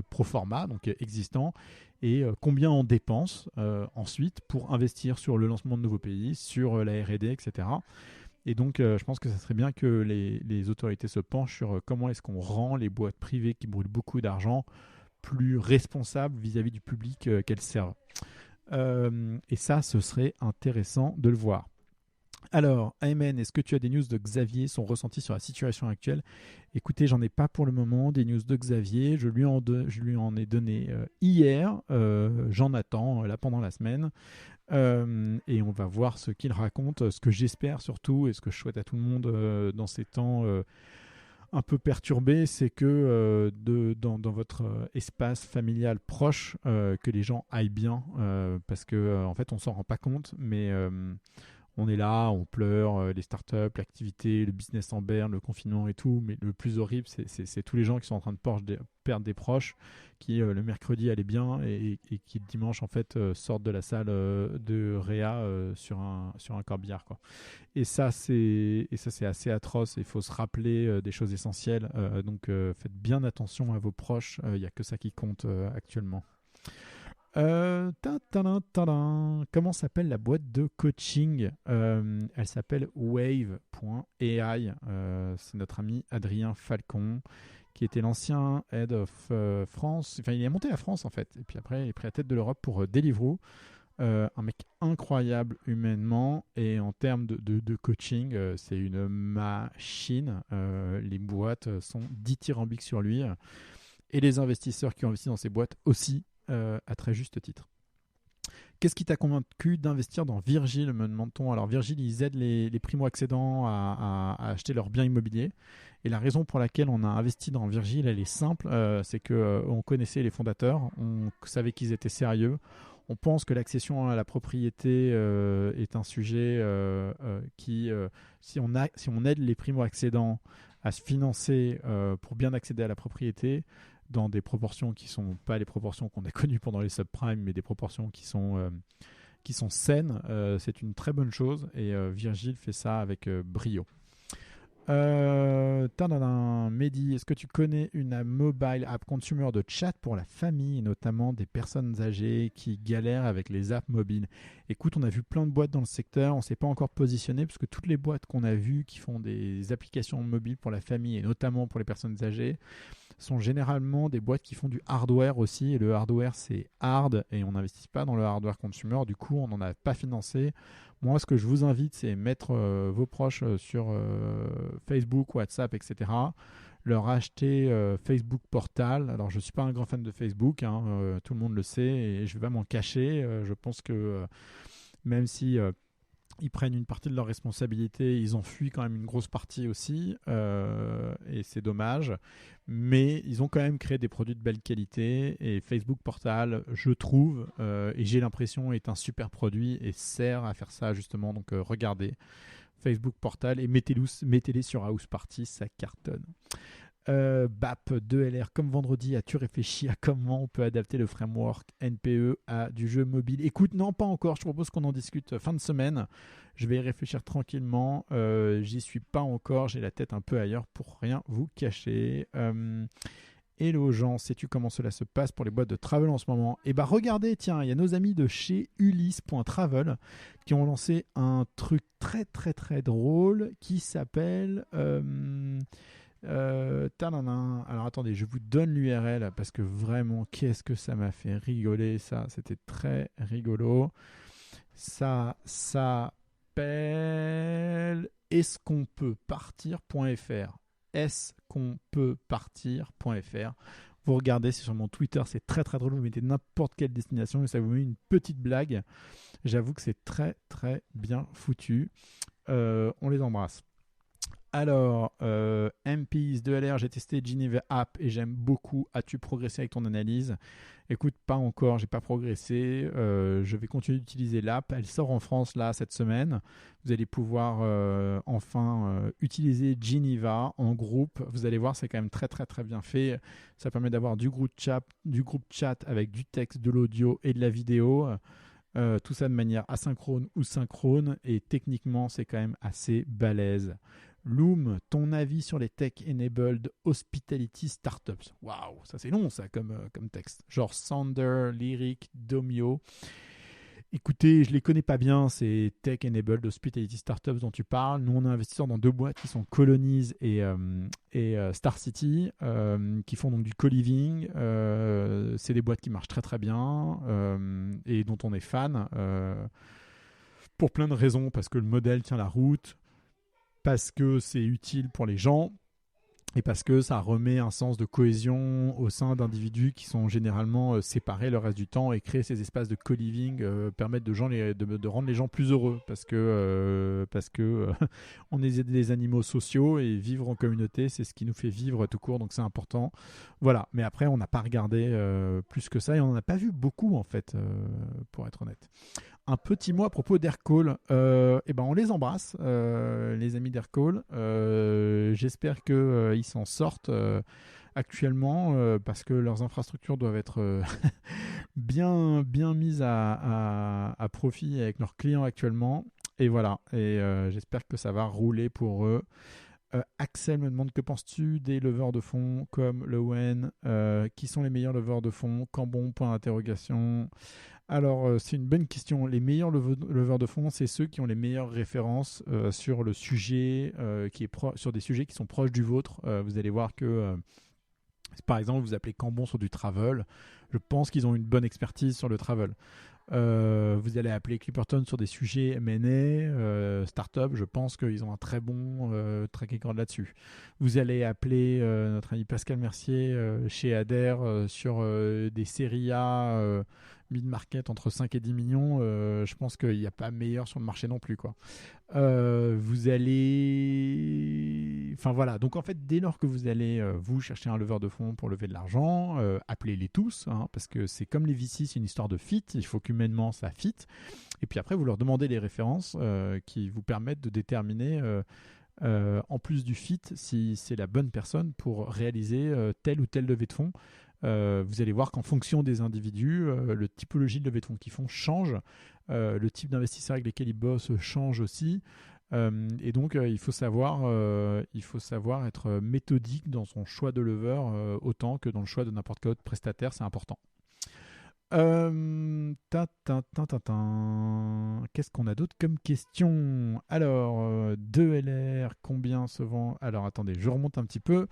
pro forma, donc existant, et combien on dépense ensuite pour investir sur le lancement de nouveaux pays, sur la R&D, etc. Et donc, je pense que ça serait bien que les autorités se penchent sur comment est-ce qu'on rend les boîtes privées qui brûlent beaucoup d'argent plus responsables vis-à-vis du public qu'elles servent. Et ça, ce serait intéressant de le voir. Alors, Ayman, est-ce que tu as des news de Xavier, son ressenti sur la situation actuelle? Écoutez, j'en ai pas pour le moment des news de Xavier. Je lui en ai donné hier. J'en attends là pendant la semaine. Et on va voir ce qu'il raconte. Ce que j'espère surtout, et ce que je souhaite à tout le monde dans ces temps un peu perturbés, c'est que dans votre espace familial proche, que les gens aillent bien. Parce que en fait, on s'en rend pas compte, mais... on est là, on pleure, les startups, l'activité, le business en berne, le confinement et tout. Mais le plus horrible, c'est tous les gens qui sont en train de perdre des proches, qui le mercredi allaient bien et qui le dimanche en fait sortent de la salle de réa sur un corbillard, quoi. Et ça c'est assez atroce. Il faut se rappeler des choses essentielles. Donc faites bien attention à vos proches. Il n'y a que ça qui compte actuellement. Comment s'appelle la boîte de coaching? Elle s'appelle Wave.ai. C'est notre ami Adrien Falcon, qui était l'ancien Head of France. Enfin, il est monté à France, en fait. Et puis après, il est pris à la tête de l'Europe pour Deliveroo. Un mec incroyable humainement et en termes de coaching, c'est une machine. Les boîtes sont dithyrambiques sur lui et les investisseurs qui ont investi dans ces boîtes aussi, à très juste titre. Qu'est-ce qui t'a convaincu d'investir dans Virgile, me demande-t-on. Alors Virgile, ils aident les primo-accédants à acheter leurs biens immobiliers. Et la raison pour laquelle on a investi dans Virgile, elle est simple. C'est qu'on connaissait les fondateurs, on savait qu'ils étaient sérieux. On pense que l'accession à la propriété est un sujet qui, si on aide les primo-accédants à se financer pour bien accéder à la propriété, dans des proportions qui ne sont pas les proportions qu'on a connues pendant les subprimes, mais des proportions qui sont saines, c'est une très bonne chose. Et Virgile fait ça avec brio. Mehdi, est-ce que tu connais une mobile app consumer de chat pour la famille, notamment des personnes âgées qui galèrent avec les apps mobiles? Écoute, on a vu plein de boîtes dans le secteur, on ne s'est pas encore positionné parce que toutes les boîtes qu'on a vues qui font des applications mobiles pour la famille et notamment pour les personnes âgées sont généralement des boîtes qui font du hardware aussi, et le hardware c'est hard et on n'investit pas dans le hardware consumer, du coup on n'en a pas financé. Moi, ce que je vous invite, c'est mettre vos proches sur Facebook, WhatsApp, etc. Leur acheter Facebook Portal. Alors, je ne suis pas un grand fan de Facebook, hein, tout le monde le sait, et je ne vais pas m'en cacher. Je pense que même si ils prennent une partie de leurs responsabilités, ils en fuient quand même une grosse partie aussi, et c'est dommage. Mais ils ont quand même créé des produits de belle qualité, et Facebook Portal, je trouve, et j'ai l'impression, est un super produit et sert à faire ça justement. Donc regardez Facebook Portal et mettez-les sur House Party, ça cartonne. BAP 2LR, comme vendredi, as-tu réfléchi à comment on peut adapter le framework NPE à du jeu mobile? Écoute, non, pas encore. Je propose qu'on en discute fin de semaine. Je vais y réfléchir tranquillement. J'y suis pas encore. J'ai la tête un peu ailleurs pour rien vous cacher. Hello Jean, sais-tu comment cela se passe pour les boîtes de travel en ce moment? Eh bien regardez, tiens, il y a nos amis de chez Ulysse.travel qui ont lancé un truc très très très drôle qui s'appelle... alors attendez, je vous donne l'URL parce que vraiment, qu'est-ce que ça m'a fait rigoler ça. C'était très rigolo. Ça s'appelle est-ce qu'on peut partir.fr. Est-ce qu'on peut partir.fr. Vous regardez, c'est sur mon Twitter, c'est très très drôle. Vous mettez n'importe quelle destination et ça vous met une petite blague. J'avoue que c'est très très bien foutu. On les embrasse. Alors, MPs 2LR, j'ai testé Geneva App et j'aime beaucoup. As-tu progressé avec ton analyse? Écoute, pas encore, j'ai pas progressé. Je vais continuer d'utiliser l'app. Elle sort en France là cette semaine. Vous allez pouvoir enfin utiliser Geneva en groupe. Vous allez voir, c'est quand même très très très bien fait. Ça permet d'avoir du groupe chat avec du texte, de l'audio et de la vidéo. Tout ça de manière asynchrone ou synchrone. Et techniquement, c'est quand même assez balèze. Loom, ton avis sur les tech-enabled hospitality startups? Waouh, ça c'est long ça comme texte. Genre Sander, Lyric, Domio. Écoutez, je les connais pas bien, ces tech-enabled hospitality startups dont tu parles. Nous, on est investisseurs dans deux boîtes qui sont Colonize et Star City, qui font donc du co-living. C'est des boîtes qui marchent très très bien et dont on est fan pour plein de raisons, parce que le modèle tient la route, parce que c'est utile pour les gens et parce que ça remet un sens de cohésion au sein d'individus qui sont généralement séparés le reste du temps, et créer ces espaces de co-living permettent de rendre les gens plus heureux parce que on est des animaux sociaux et vivre en communauté, c'est ce qui nous fait vivre tout court, donc c'est important. Voilà, mais après on n'a pas regardé plus que ça et on n'en a pas vu beaucoup en fait, pour être honnête. Un petit mot à propos d'Aircall. On les embrasse, les amis d'Aircall. J'espère qu'ils s'en sortent actuellement parce que leurs infrastructures doivent être bien mises à profit avec leurs clients actuellement. Et voilà, j'espère que ça va rouler pour eux. Axel me demande, que penses-tu des leveurs de fonds comme Lowen? Qui sont les meilleurs leveurs de fonds? Cambon, point d'interrogation. Alors, c'est une bonne question. Les meilleurs leveurs de fonds, c'est ceux qui ont les meilleures références sur le sujet, sur des sujets qui sont proches du vôtre. Vous allez voir que, par exemple, vous appelez Cambon sur du travel. Je pense qu'ils ont une bonne expertise sur le travel. Vous allez appeler Clipperton sur des sujets M&A, start-up. Je pense qu'ils ont un très bon track record là-dessus. Vous allez appeler notre ami Pascal Mercier chez Adair sur des séries A mid-market entre 5 et 10 millions. Je pense qu'il n'y a pas meilleur sur le marché non plus, quoi. Vous allez... Enfin voilà, donc en fait, dès lors que vous allez vous chercher un leveur de fonds pour lever de l'argent, appelez-les tous, hein, parce que c'est comme les VC, c'est une histoire de fit, il faut qu'humainement ça fit. Et puis après, vous leur demandez les références qui vous permettent de déterminer, en plus du fit, si c'est la bonne personne pour réaliser telle ou telle levée de fonds. Vous allez voir qu'en fonction des individus, le typologie de levée de fonds qu'ils font change. Le type d'investisseurs avec lesquels ils bossent change aussi. Et donc, il faut savoir être méthodique dans son choix de leveur autant que dans le choix de n'importe quel autre prestataire. C'est important. Qu'est-ce qu'on a d'autre comme question? Alors, 2 LR, combien se vend? Alors, attendez, je remonte un petit peu.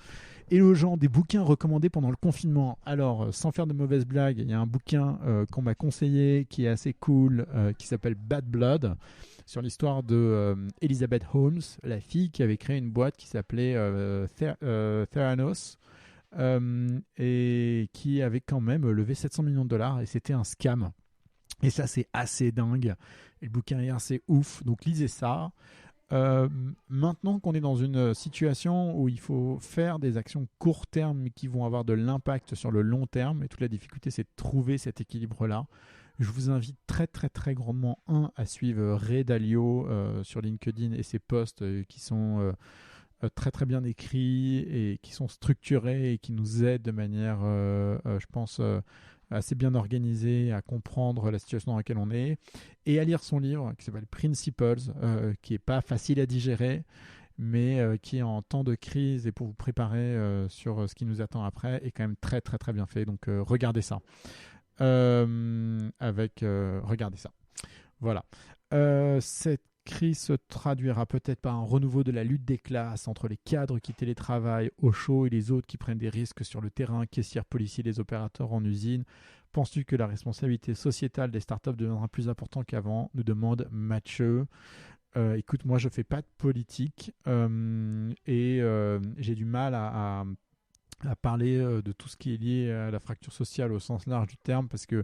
Hello Jean, des bouquins recommandés pendant le confinement. Alors, sans faire de mauvaises blagues, il y a un bouquin qu'on m'a conseillé qui est assez cool, qui s'appelle Bad Blood, sur l'histoire de Elizabeth Holmes, la fille qui avait créé une boîte qui s'appelait Theranos. Et qui avait quand même levé 700 millions de dollars et c'était un scam. Et ça, c'est assez dingue. Et le bouquin est assez ouf. Donc, lisez ça. Maintenant qu'on est dans une situation où il faut faire des actions court terme mais qui vont avoir de l'impact sur le long terme, et toute la difficulté, c'est de trouver cet équilibre-là. Je vous invite très, très, très grandement, à suivre Ray Dalio sur LinkedIn et ses posts qui sont... très très bien écrits et qui sont structurés et qui nous aident de manière, je pense, assez bien organisée à comprendre la situation dans laquelle on est, et à lire son livre qui s'appelle Principles, qui n'est pas facile à digérer, mais qui en temps de crise et pour vous préparer sur ce qui nous attend après est quand même très très très bien fait. Donc regardez ça. Regardez ça. Voilà. Cette crise se traduira peut-être par un renouveau de la lutte des classes entre les cadres qui télétravaillent au chaud et les autres qui prennent des risques sur le terrain, caissières, policiers, les opérateurs en usine. Penses-tu que la responsabilité sociétale des startups deviendra plus importante qu'avant? Nous demande Mathieu. Écoute, moi je fais pas de politique et j'ai du mal à parler de tout ce qui est lié à la fracture sociale au sens large du terme, parce que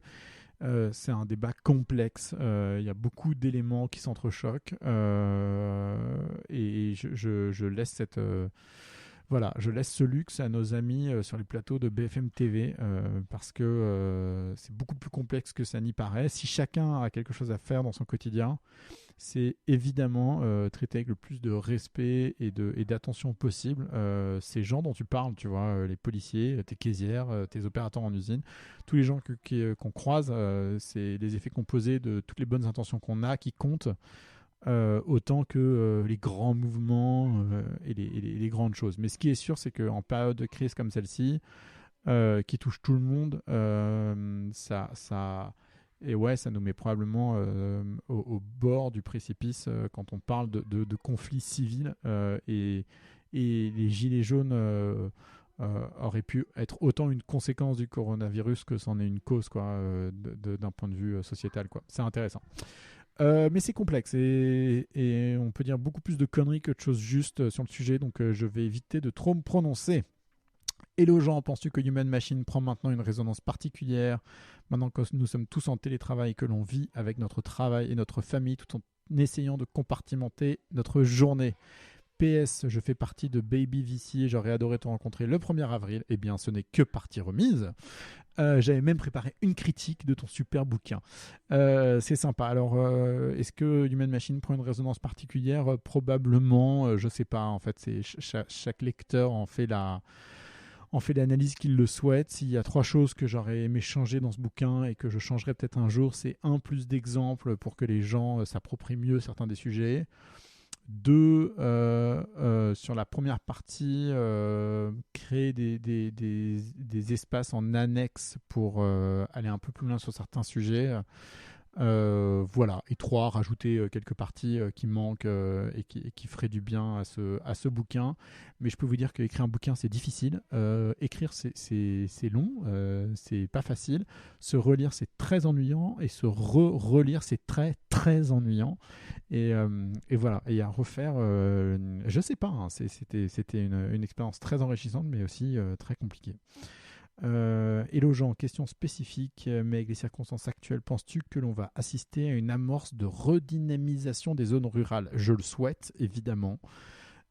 c'est un débat complexe. Il y a beaucoup d'éléments qui s'entrechoquent et je laisse je laisse ce luxe à nos amis sur les plateaux de BFM TV parce que c'est beaucoup plus complexe que ça n'y paraît. Si chacun a quelque chose à faire dans son quotidien, c'est évidemment traiter avec le plus de respect et d'attention possible ces gens dont tu parles, tu vois, les policiers, tes caissières, tes opérateurs en usine, tous les gens qu'on croise, c'est les effets composés de toutes les bonnes intentions qu'on a qui comptent autant que les grands mouvements et les grandes choses. Mais ce qui est sûr, c'est qu'en période de crise comme celle-ci, qui touche tout le monde, et ouais, ça nous met probablement au bord du précipice quand on parle de conflits civils et les gilets jaunes auraient pu être autant une conséquence du coronavirus que c'en est une cause, quoi, d'un point de vue sociétal, quoi. C'est intéressant. Mais c'est complexe et on peut dire beaucoup plus de conneries que de choses justes sur le sujet, donc je vais éviter de trop me prononcer. Hello Jean, penses-tu que Human Machine prend maintenant une résonance particulière maintenant que nous sommes tous en télétravail et que l'on vit avec notre travail et notre famille tout en essayant de compartimenter notre journée? PS, je fais partie de Baby VC et j'aurais adoré te rencontrer le 1er avril. Eh bien, ce n'est que partie remise. J'avais même préparé une critique de ton super bouquin. C'est sympa. Alors, est-ce que Human Machine prend une résonance particulière? Probablement, je ne sais pas. En fait, chaque lecteur en fait l'analyse qu'il le souhaite. S'il y a 3 choses que j'aurais aimé changer dans ce bouquin et que je changerai peut-être un jour, c'est 1, plus d'exemples pour que les gens s'approprient mieux certains des sujets. 2, sur la première partie, créer des espaces en annexe pour aller un peu plus loin sur certains sujets. Voilà. Et 3, rajouter quelques parties qui manquent et qui feraient du bien à ce bouquin. Mais je peux vous dire qu'écrire un bouquin, c'est difficile. Écrire, c'est long, c'est pas facile. Se relire, c'est très ennuyant. Et se relire, c'est très, très ennuyant. Et voilà. Et à refaire, je sais pas, hein, c'était une expérience très enrichissante, mais aussi très compliquée. Hello Jean, question spécifique, mais avec les circonstances actuelles, penses-tu que l'on va assister à une amorce de redynamisation des zones rurales? Je le souhaite, évidemment.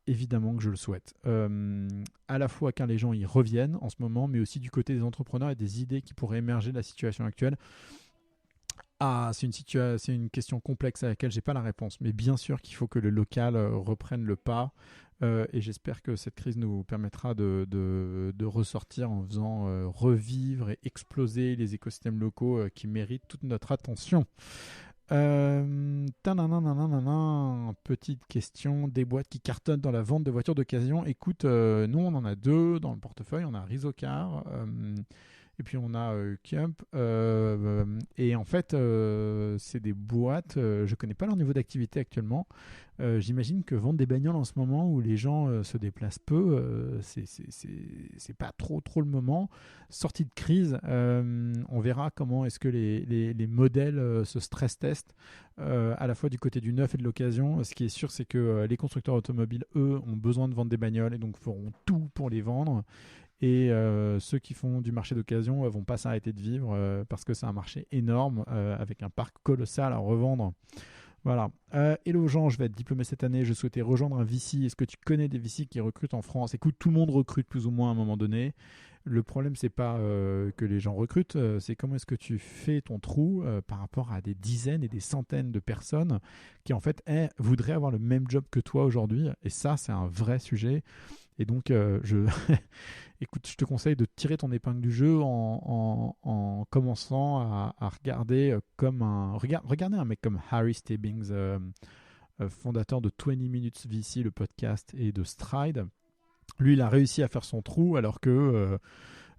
Évidemment que je le souhaite. À la fois car les gens y reviennent en ce moment, mais aussi du côté des entrepreneurs et des idées qui pourraient émerger de la situation actuelle. Ah, c'est une question complexe à laquelle j'ai pas la réponse, mais bien sûr qu'il faut que le local reprenne le pas. Et j'espère que cette crise nous permettra de ressortir en faisant revivre et exploser les écosystèmes locaux qui méritent toute notre attention. Petite question, des boîtes qui cartonnent dans la vente de voitures d'occasion. Écoute, nous on en a 2 dans le portefeuille. On a Rizocar et puis on a Camp. Et en fait, c'est des boîtes, je connais pas leur niveau d'activité actuellement. J'imagine que vendre des bagnoles en ce moment où les gens se déplacent peu, c'est pas trop le moment. Sortie de crise, on verra comment est-ce que les modèles se stress testent à la fois du côté du neuf et de l'occasion. Ce qui est sûr, c'est que les constructeurs automobiles, eux, ont besoin de vendre des bagnoles et donc feront tout pour les vendre. Et ceux qui font du marché d'occasion vont pas s'arrêter de vivre parce que c'est un marché énorme avec un parc colossal à revendre. Voilà. Hello Jean, je vais être diplômé cette année. Je souhaitais rejoindre un VC. Est-ce que tu connais des VC qui recrutent en France? Écoute, tout le monde recrute plus ou moins à un moment donné. Le problème, c'est pas que les gens recrutent, c'est comment est-ce que tu fais ton trou par rapport à des dizaines et des centaines de personnes qui en fait voudraient avoir le même job que toi aujourd'hui. Et ça, c'est un vrai sujet. Et donc, écoute, je te conseille de tirer ton épingle du jeu en commençant à regarder regardez un mec comme Harry Stebbings, fondateur de 20 Minutes VC, le podcast, et de Stride. Lui, il a réussi à faire son trou alors que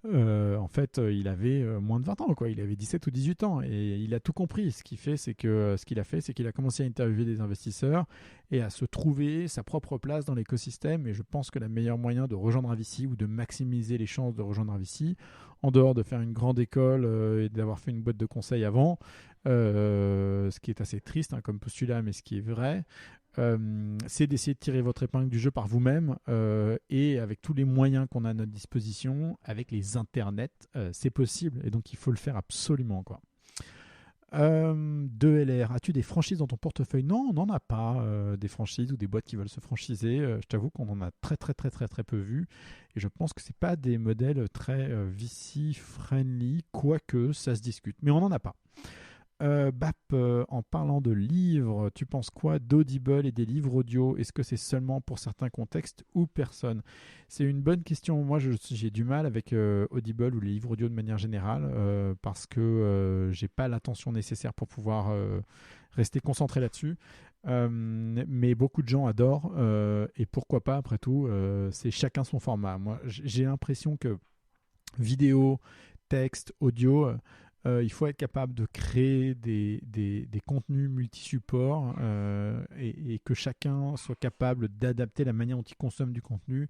en fait, il avait moins de 20 ans, quoi. Il avait 17 ou 18 ans et il a tout compris. Ce qu'il a fait, c'est qu'il a commencé à interviewer des investisseurs et à se trouver sa propre place dans l'écosystème. Et je pense que le meilleur moyen de rejoindre un VC ou de maximiser les chances de rejoindre un VC, en dehors de faire une grande école et d'avoir fait une boîte de conseil avant, ce qui est assez triste comme postulat, mais ce qui est vrai, c'est d'essayer de tirer votre épingle du jeu par vous-même et avec tous les moyens qu'on a à notre disposition, avec les internets, c'est possible et donc il faut le faire absolument, quoi. 2LR, as-tu des franchises dans ton portefeuille? Non, on n'en a pas des franchises ou des boîtes qui veulent se franchiser. Je t'avoue qu'on en a très peu vu et je pense que c'est pas des modèles très VC friendly, quoique ça se discute, mais on n'en a pas. Bap, en parlant de livres, tu penses quoi d'Audible et des livres audio? Est-ce que c'est seulement pour certains contextes ou personne? C'est une bonne question. Moi, j'ai du mal avec Audible ou les livres audio de manière générale parce que j'ai pas l'attention nécessaire pour pouvoir rester concentré là-dessus. Mais beaucoup de gens adorent et pourquoi pas, après tout, c'est chacun son format. Moi, j'ai l'impression que vidéo, texte, audio... il faut être capable de créer des contenus multi-supports et que chacun soit capable d'adapter la manière dont il consomme du contenu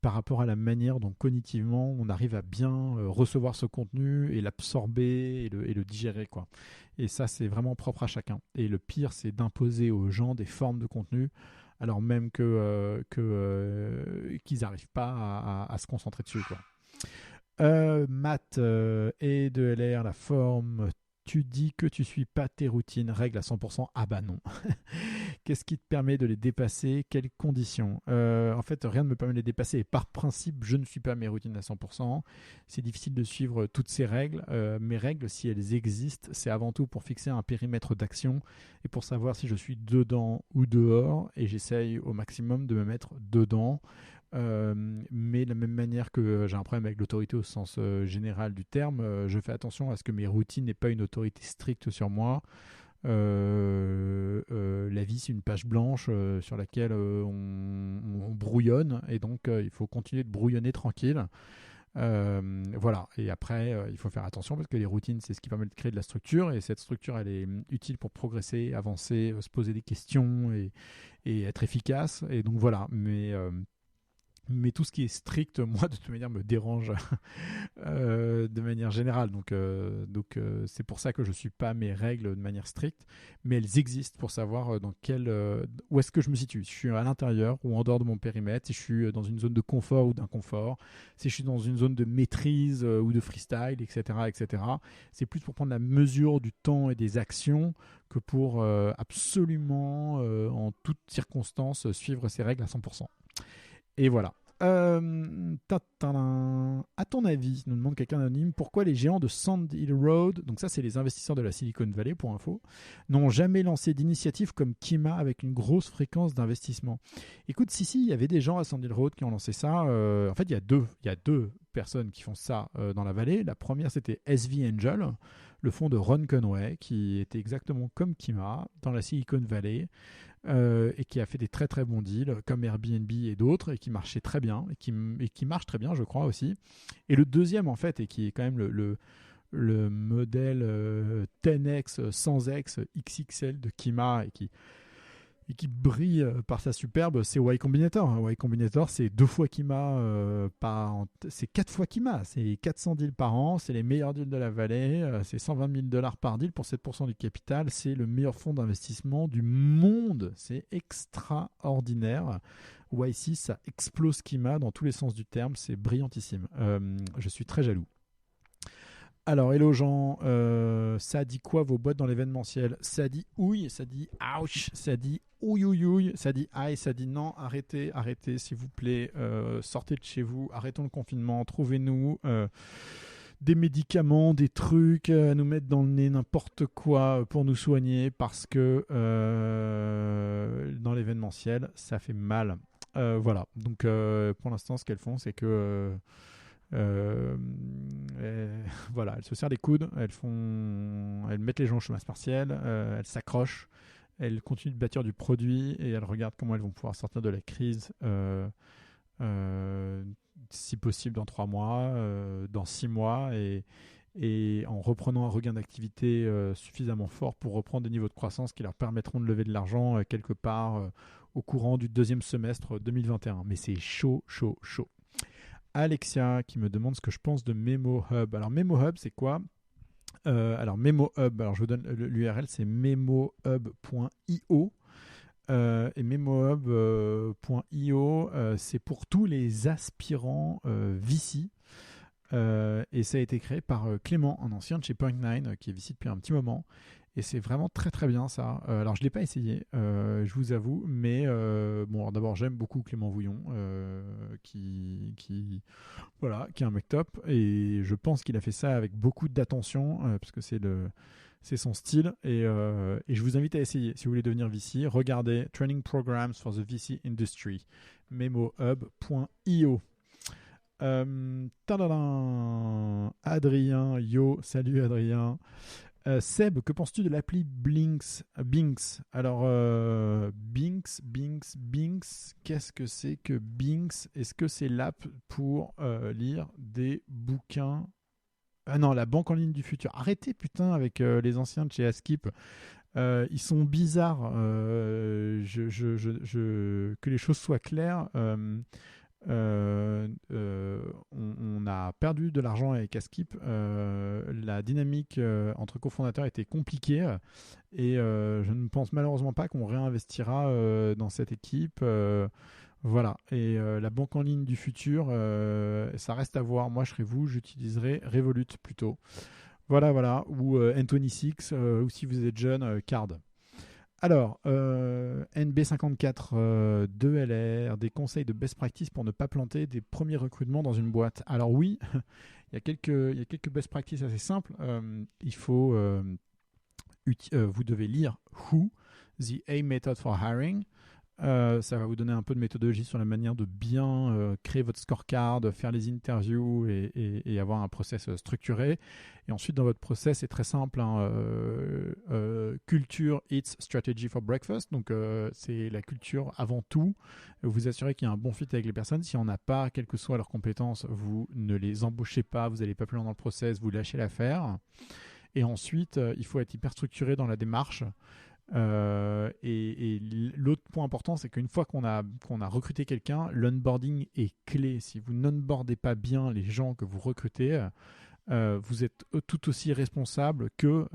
par rapport à la manière dont cognitivement on arrive à bien recevoir ce contenu et l'absorber et le digérer, quoi. Et ça, c'est vraiment propre à chacun. Et le pire, c'est d'imposer aux gens des formes de contenu alors même qu'ils n'arrivent pas à se concentrer dessus, quoi. Matt et de LR, la forme. Tu dis que tu suis pas tes routines, règles à 100%. Ah bah non. Qu'est-ce qui te permet de les dépasser? Quelles conditions? En fait, rien ne me permet de les dépasser. Et par principe, je ne suis pas mes routines à 100%. C'est difficile de suivre toutes ces règles. Mes règles, si elles existent, c'est avant tout pour fixer un périmètre d'action et pour savoir si je suis dedans ou dehors. Et j'essaye au maximum de me mettre dedans. Mais de la même manière que j'ai un problème avec l'autorité au sens général du terme, je fais attention à ce que mes routines n'aient pas une autorité stricte sur moi. La vie, c'est une page blanche sur laquelle on brouillonne et donc il faut continuer de brouillonner tranquille. Voilà. Et après, il faut faire attention parce que les routines, c'est ce qui permet de créer de la structure. Et cette structure, elle est utile pour progresser, avancer, se poser des questions et être efficace. Et donc voilà. Mais tout ce qui est strict, moi, de toute manière, me dérange de manière générale. Donc, c'est pour ça que je ne suis pas mes règles de manière stricte, mais elles existent pour savoir où est-ce que je me situe. Si je suis à l'intérieur ou en dehors de mon périmètre, si je suis dans une zone de confort ou d'inconfort, si je suis dans une zone de maîtrise ou de freestyle, etc., etc. C'est plus pour prendre la mesure du temps et des actions que pour absolument, en toutes circonstances, suivre ces règles à 100%. Et voilà. À ton avis, nous demande quelqu'un anonyme, pourquoi les géants de Sand Hill Road, donc ça c'est les investisseurs de la Silicon Valley pour info, n'ont jamais lancé d'initiative comme Kima avec une grosse fréquence d'investissement? Écoute, si, il y avait des gens à Sand Hill Road qui ont lancé ça. En fait, il y a deux personnes qui font ça dans la vallée. La première, c'était SV Angel, le fonds de Ron Conway, qui était exactement comme Kima dans la Silicon Valley. Et qui a fait des très très bons deals comme Airbnb et d'autres et qui marchait très bien et qui marche très bien, je crois aussi. Et le deuxième en fait, et qui est quand même le modèle 10x, 100x, XXL de Kima et qui brille par sa superbe, c'est Y Combinator. Y Combinator, c'est 2 fois Kima, c'est 4 fois Kima, c'est 400 deals par an, c'est les meilleurs deals de la vallée, c'est $120 par deal pour 7% du capital, c'est le meilleur fonds d'investissement du monde, c'est extraordinaire. YC, ça explose Kima dans tous les sens du terme, c'est brillantissime. Je suis très jaloux. Alors, hello Jean, ça dit quoi vos boîtes dans l'événementiel? Ça dit ouille, ça dit ouch, ça dit ouille, ça dit aïe, ça dit non, arrêtez, s'il vous plaît, sortez de chez vous, arrêtons le confinement, trouvez-nous des médicaments, des trucs à nous mettre dans le nez, n'importe quoi pour nous soigner, parce que dans l'événementiel, ça fait mal. Voilà, donc pour l'instant, ce qu'elles font, c'est que... voilà, elles se serrent les coudes, elles mettent les gens au chômage partiel, elles s'accrochent, elles continuent de bâtir du produit et elles regardent comment elles vont pouvoir sortir de la crise, si possible dans 3 mois, dans 6 mois, et en reprenant un regain d'activité suffisamment fort pour reprendre des niveaux de croissance qui leur permettront de lever de l'argent quelque part au courant du 2e semestre 2021. Mais c'est chaud. Alexia qui me demande ce que je pense de MemoHub. Alors MemoHub, c'est quoi? Alors MemoHub, alors je vous donne l'URL, c'est memohub.io. Et memohub.io, c'est pour tous les aspirants VC. Et ça a été créé par Clément, un ancien de chez Point9, qui est VC depuis un petit moment. Et c'est vraiment très très bien ça. Alors je ne l'ai pas essayé, je vous avoue, mais bon, alors, d'abord j'aime beaucoup Clément Vouillon, qui est un mec top, et je pense qu'il a fait ça avec beaucoup d'attention, parce que c'est son style, et je vous invite à essayer. Si vous voulez devenir VC, regardez Training Programs for the VC Industry, memohub.io. Adrien, yo, salut Adrien. Seb, que penses-tu de l'appli Binx? Alors, Binx, qu'est-ce que c'est que Binx? Est-ce que c'est l'app pour lire des bouquins? Ah non, la banque en ligne du futur. Arrêtez putain avec les anciens de chez Askip. Ils sont bizarres. Que les choses soient claires. On a perdu de l'argent avec Askip. La dynamique entre cofondateurs était compliquée et je ne pense malheureusement pas qu'on réinvestira dans cette équipe. Voilà. Et la banque en ligne du futur, ça reste à voir. Moi, je serais vous, j'utiliserais Revolut plutôt. Voilà. Ou N26, ou si vous êtes jeune, Card. Alors, NB54 2LR, des conseils de best practice pour ne pas planter des premiers recrutements dans une boîte. Alors oui, il y a quelques best practices assez simples. Vous devez lire Who, The A Method for Hiring. Ça va vous donner un peu de méthodologie sur la manière de bien créer votre scorecard, faire les interviews et avoir un process structuré. Et ensuite, dans votre process, c'est très simple. Culture, Eats, Strategy for Breakfast. Donc, c'est la culture avant tout. Vous assurez qu'il y a un bon fit avec les personnes. Si on n'a pas, quelles que soient leurs compétences, vous ne les embauchez pas, vous n'allez pas plus loin dans le process, vous lâchez l'affaire. Et ensuite, il faut être hyper structuré dans la démarche. Et l'autre point important, c'est qu'une fois qu'on a recruté quelqu'un, l'onboarding est clé. Si vous n'onboardez pas bien les gens que vous recrutez, vous êtes tout aussi responsable que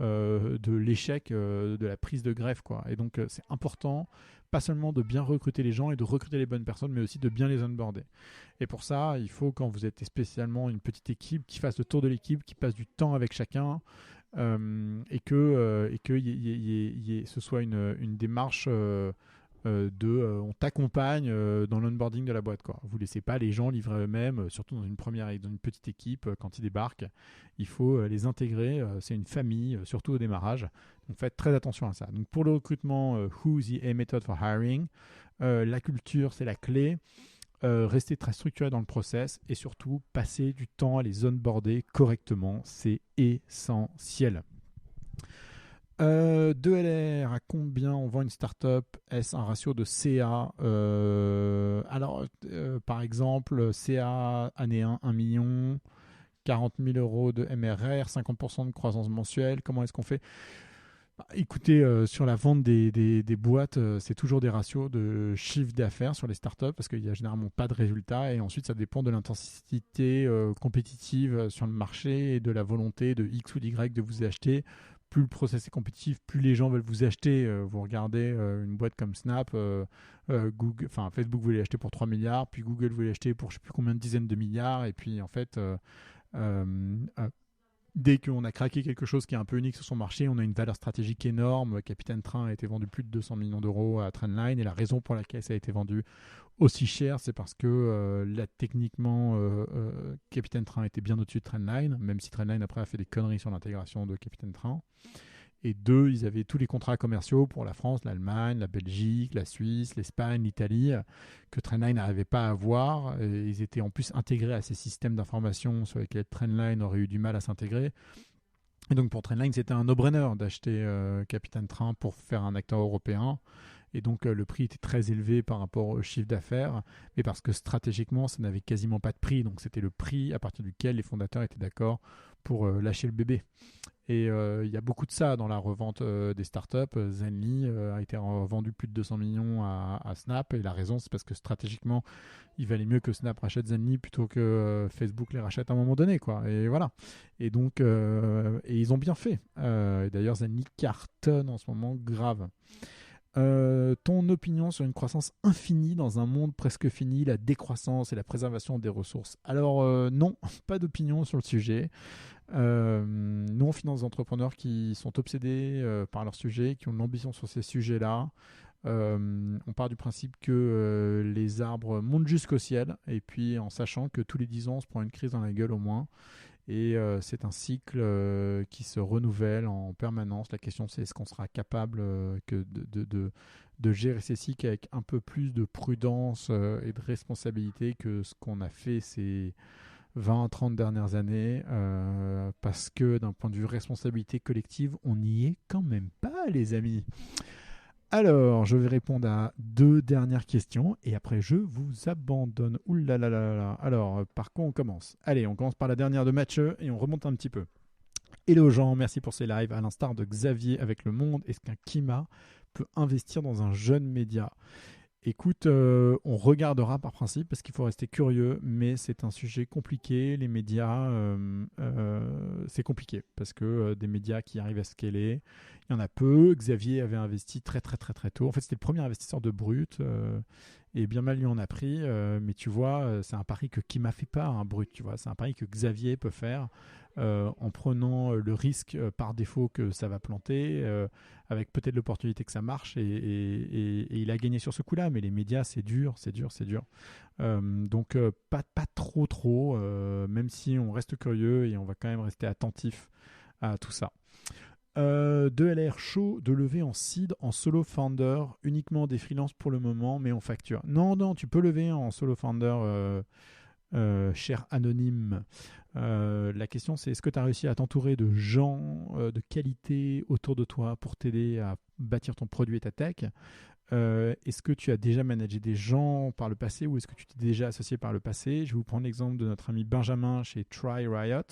de l'échec de la prise de greffe, quoi. Et donc, c'est important, pas seulement de bien recruter les gens et de recruter les bonnes personnes, mais aussi de bien les onboarder. Et pour ça, il faut, quand vous êtes spécialement une petite équipe, qui fasse le tour de l'équipe, qui passe du temps avec chacun, et que ce soit une démarche on t'accompagne dans l'onboarding de la boîte, quoi. Vous laissez pas les gens livrer eux-mêmes, surtout dans une petite équipe, quand ils débarquent. Il faut les intégrer, c'est une famille, surtout au démarrage. Donc faites très attention à ça. Donc pour le recrutement, Who the A method for hiring, la culture c'est la clé. Rester très structuré dans le process et surtout passer du temps à les onboarder correctement, c'est essentiel. 2LR, à combien on vend une startup? Est-ce un ratio de CA? Par exemple, CA année 1, 1 million, 40 000 euros de MRR, 50% de croissance mensuelle. Comment est-ce qu'on fait? Écoutez, sur la vente des boîtes, c'est toujours des ratios de chiffre d'affaires sur les startups parce qu'il n'y a généralement pas de résultats et ensuite ça dépend de l'intensité compétitive sur le marché et de la volonté de X ou d'Y de vous acheter. Plus le process est compétitif, plus les gens veulent vous acheter. Vous regardez une boîte comme Snap, Facebook voulait l'acheter pour 3 milliards, puis Google voulait l'acheter pour je ne sais plus combien de dizaines de milliards et puis en fait... dès qu'on a craqué quelque chose qui est un peu unique sur son marché, on a une valeur stratégique énorme. Capitaine Train a été vendu plus de 200 millions d'euros à Trendline et la raison pour laquelle ça a été vendu aussi cher, c'est parce que techniquement, Capitaine Train était bien au-dessus de Trendline, même si Trendline après a fait des conneries sur l'intégration de Capitaine Train. Et deux, ils avaient tous les contrats commerciaux pour la France, l'Allemagne, la Belgique, la Suisse, l'Espagne, l'Italie, que Trendline n'arrivait pas à avoir. Et ils étaient en plus intégrés à ces systèmes d'information sur lesquels Trendline aurait eu du mal à s'intégrer. Et donc pour Trendline, c'était un no-brainer d'acheter Capitaine Train pour faire un acteur européen. Et donc le prix était très élevé par rapport au chiffre d'affaires, mais parce que stratégiquement, ça n'avait quasiment pas de prix. Donc c'était le prix à partir duquel les fondateurs étaient d'accord pour lâcher le bébé. Et il y a beaucoup de ça dans la revente des startups. Zenly a été vendu plus de 200 millions à Snap. Et la raison, c'est parce que stratégiquement, il valait mieux que Snap rachète Zenly plutôt que Facebook les rachète à un moment donné, quoi. Et voilà. Et donc, et ils ont bien fait. Et d'ailleurs, Zenly cartonne en ce moment grave. Ton opinion sur une croissance infinie dans un monde presque fini, la décroissance et la préservation des ressources? Alors non, pas d'opinion sur le sujet. Nous, on finance des entrepreneurs qui sont obsédés par leur sujet, qui ont de l'ambition sur ces sujets-là. On part du principe que les arbres montent jusqu'au ciel, et puis en sachant que tous les 10 ans, on se prend une crise dans la gueule au moins. Et c'est un cycle qui se renouvelle en permanence. La question, c'est est-ce qu'on sera capable de gérer ces cycles avec un peu plus de prudence et de responsabilité que ce qu'on a fait ces 20-30 dernières années, parce que d'un point de vue responsabilité collective, on n'y est quand même pas, les amis. Alors, je vais répondre à 2 dernières questions et après je vous abandonne. Ouh là là là là. Alors, par quoi on commence? Allez, on commence par la dernière de Mathieu et on remonte un petit peu. Hello Jean, merci pour ces lives. À l'instar de Xavier avec Le Monde, est-ce qu'un Kima peut investir dans un jeune média? Écoute, on regardera par principe parce qu'il faut rester curieux, mais c'est un sujet compliqué. Les médias, c'est compliqué parce que des médias qui arrivent à scaler, il y en a peu. Xavier avait investi très très très très tôt. En fait, c'était le premier investisseur de Brut et bien mal lui en a pris. Mais tu vois, c'est un pari que qui m'a fait pas un Brut. Tu vois, c'est un pari que Xavier peut faire en prenant le risque par défaut que ça va planter, avec peut-être l'opportunité que ça marche et il a gagné sur ce coup-là. Mais les médias, c'est dur. Donc pas trop, même si on reste curieux et on va quand même rester attentif à tout ça. De LR chaud de lever en seed, en solo founder, uniquement des freelances pour le moment, mais on facture. Non, tu peux lever en solo founder, cher anonyme. La question, c'est est-ce que tu as réussi à t'entourer de gens de qualité autour de toi pour t'aider à bâtir ton produit et ta tech? Est-ce que tu as déjà managé des gens par le passé ou est-ce que tu t'es déjà associé par le passé? Je vais vous prendre l'exemple de notre ami Benjamin chez Try Riot.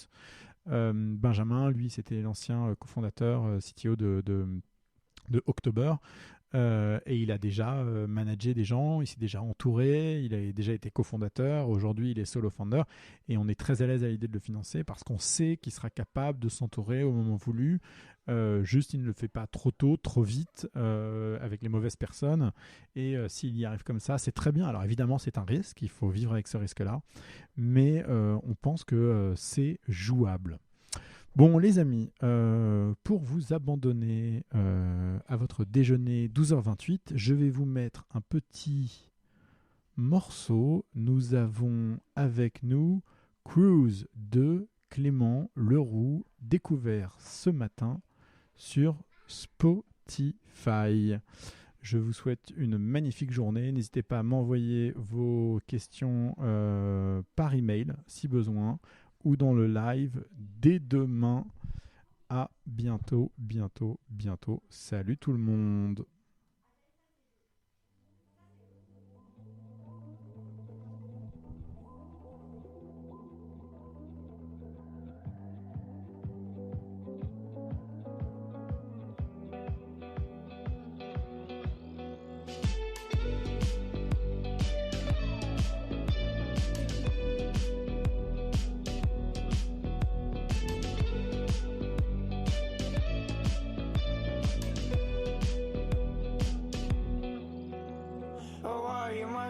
Benjamin, lui, c'était l'ancien cofondateur, CTO de October. Et il a déjà managé des gens, il s'est déjà entouré, il a déjà été cofondateur, aujourd'hui il est solo founder et on est très à l'aise à l'idée de le financer parce qu'on sait qu'il sera capable de s'entourer au moment voulu. Juste il ne le fait pas trop tôt, trop vite avec les mauvaises personnes et s'il y arrive comme ça, c'est très bien. Alors évidemment c'est un risque, il faut vivre avec ce risque-là, mais on pense que c'est jouable. Bon, les amis, pour vous abandonner à votre déjeuner 12h28, je vais vous mettre un petit morceau. Nous avons avec nous Cruise de Clément Leroux, découvert ce matin sur Spotify. Je vous souhaite une magnifique journée. N'hésitez pas à m'envoyer vos questions par email si besoin, ou dans le live dès demain. À bientôt. Salut tout le monde.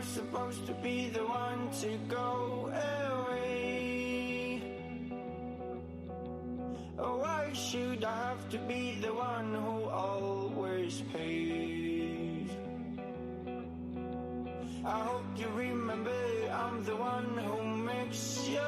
Supposed to be the one to go away. Oh, why should I have to be the one who always pays? I hope you remember I'm the one who makes you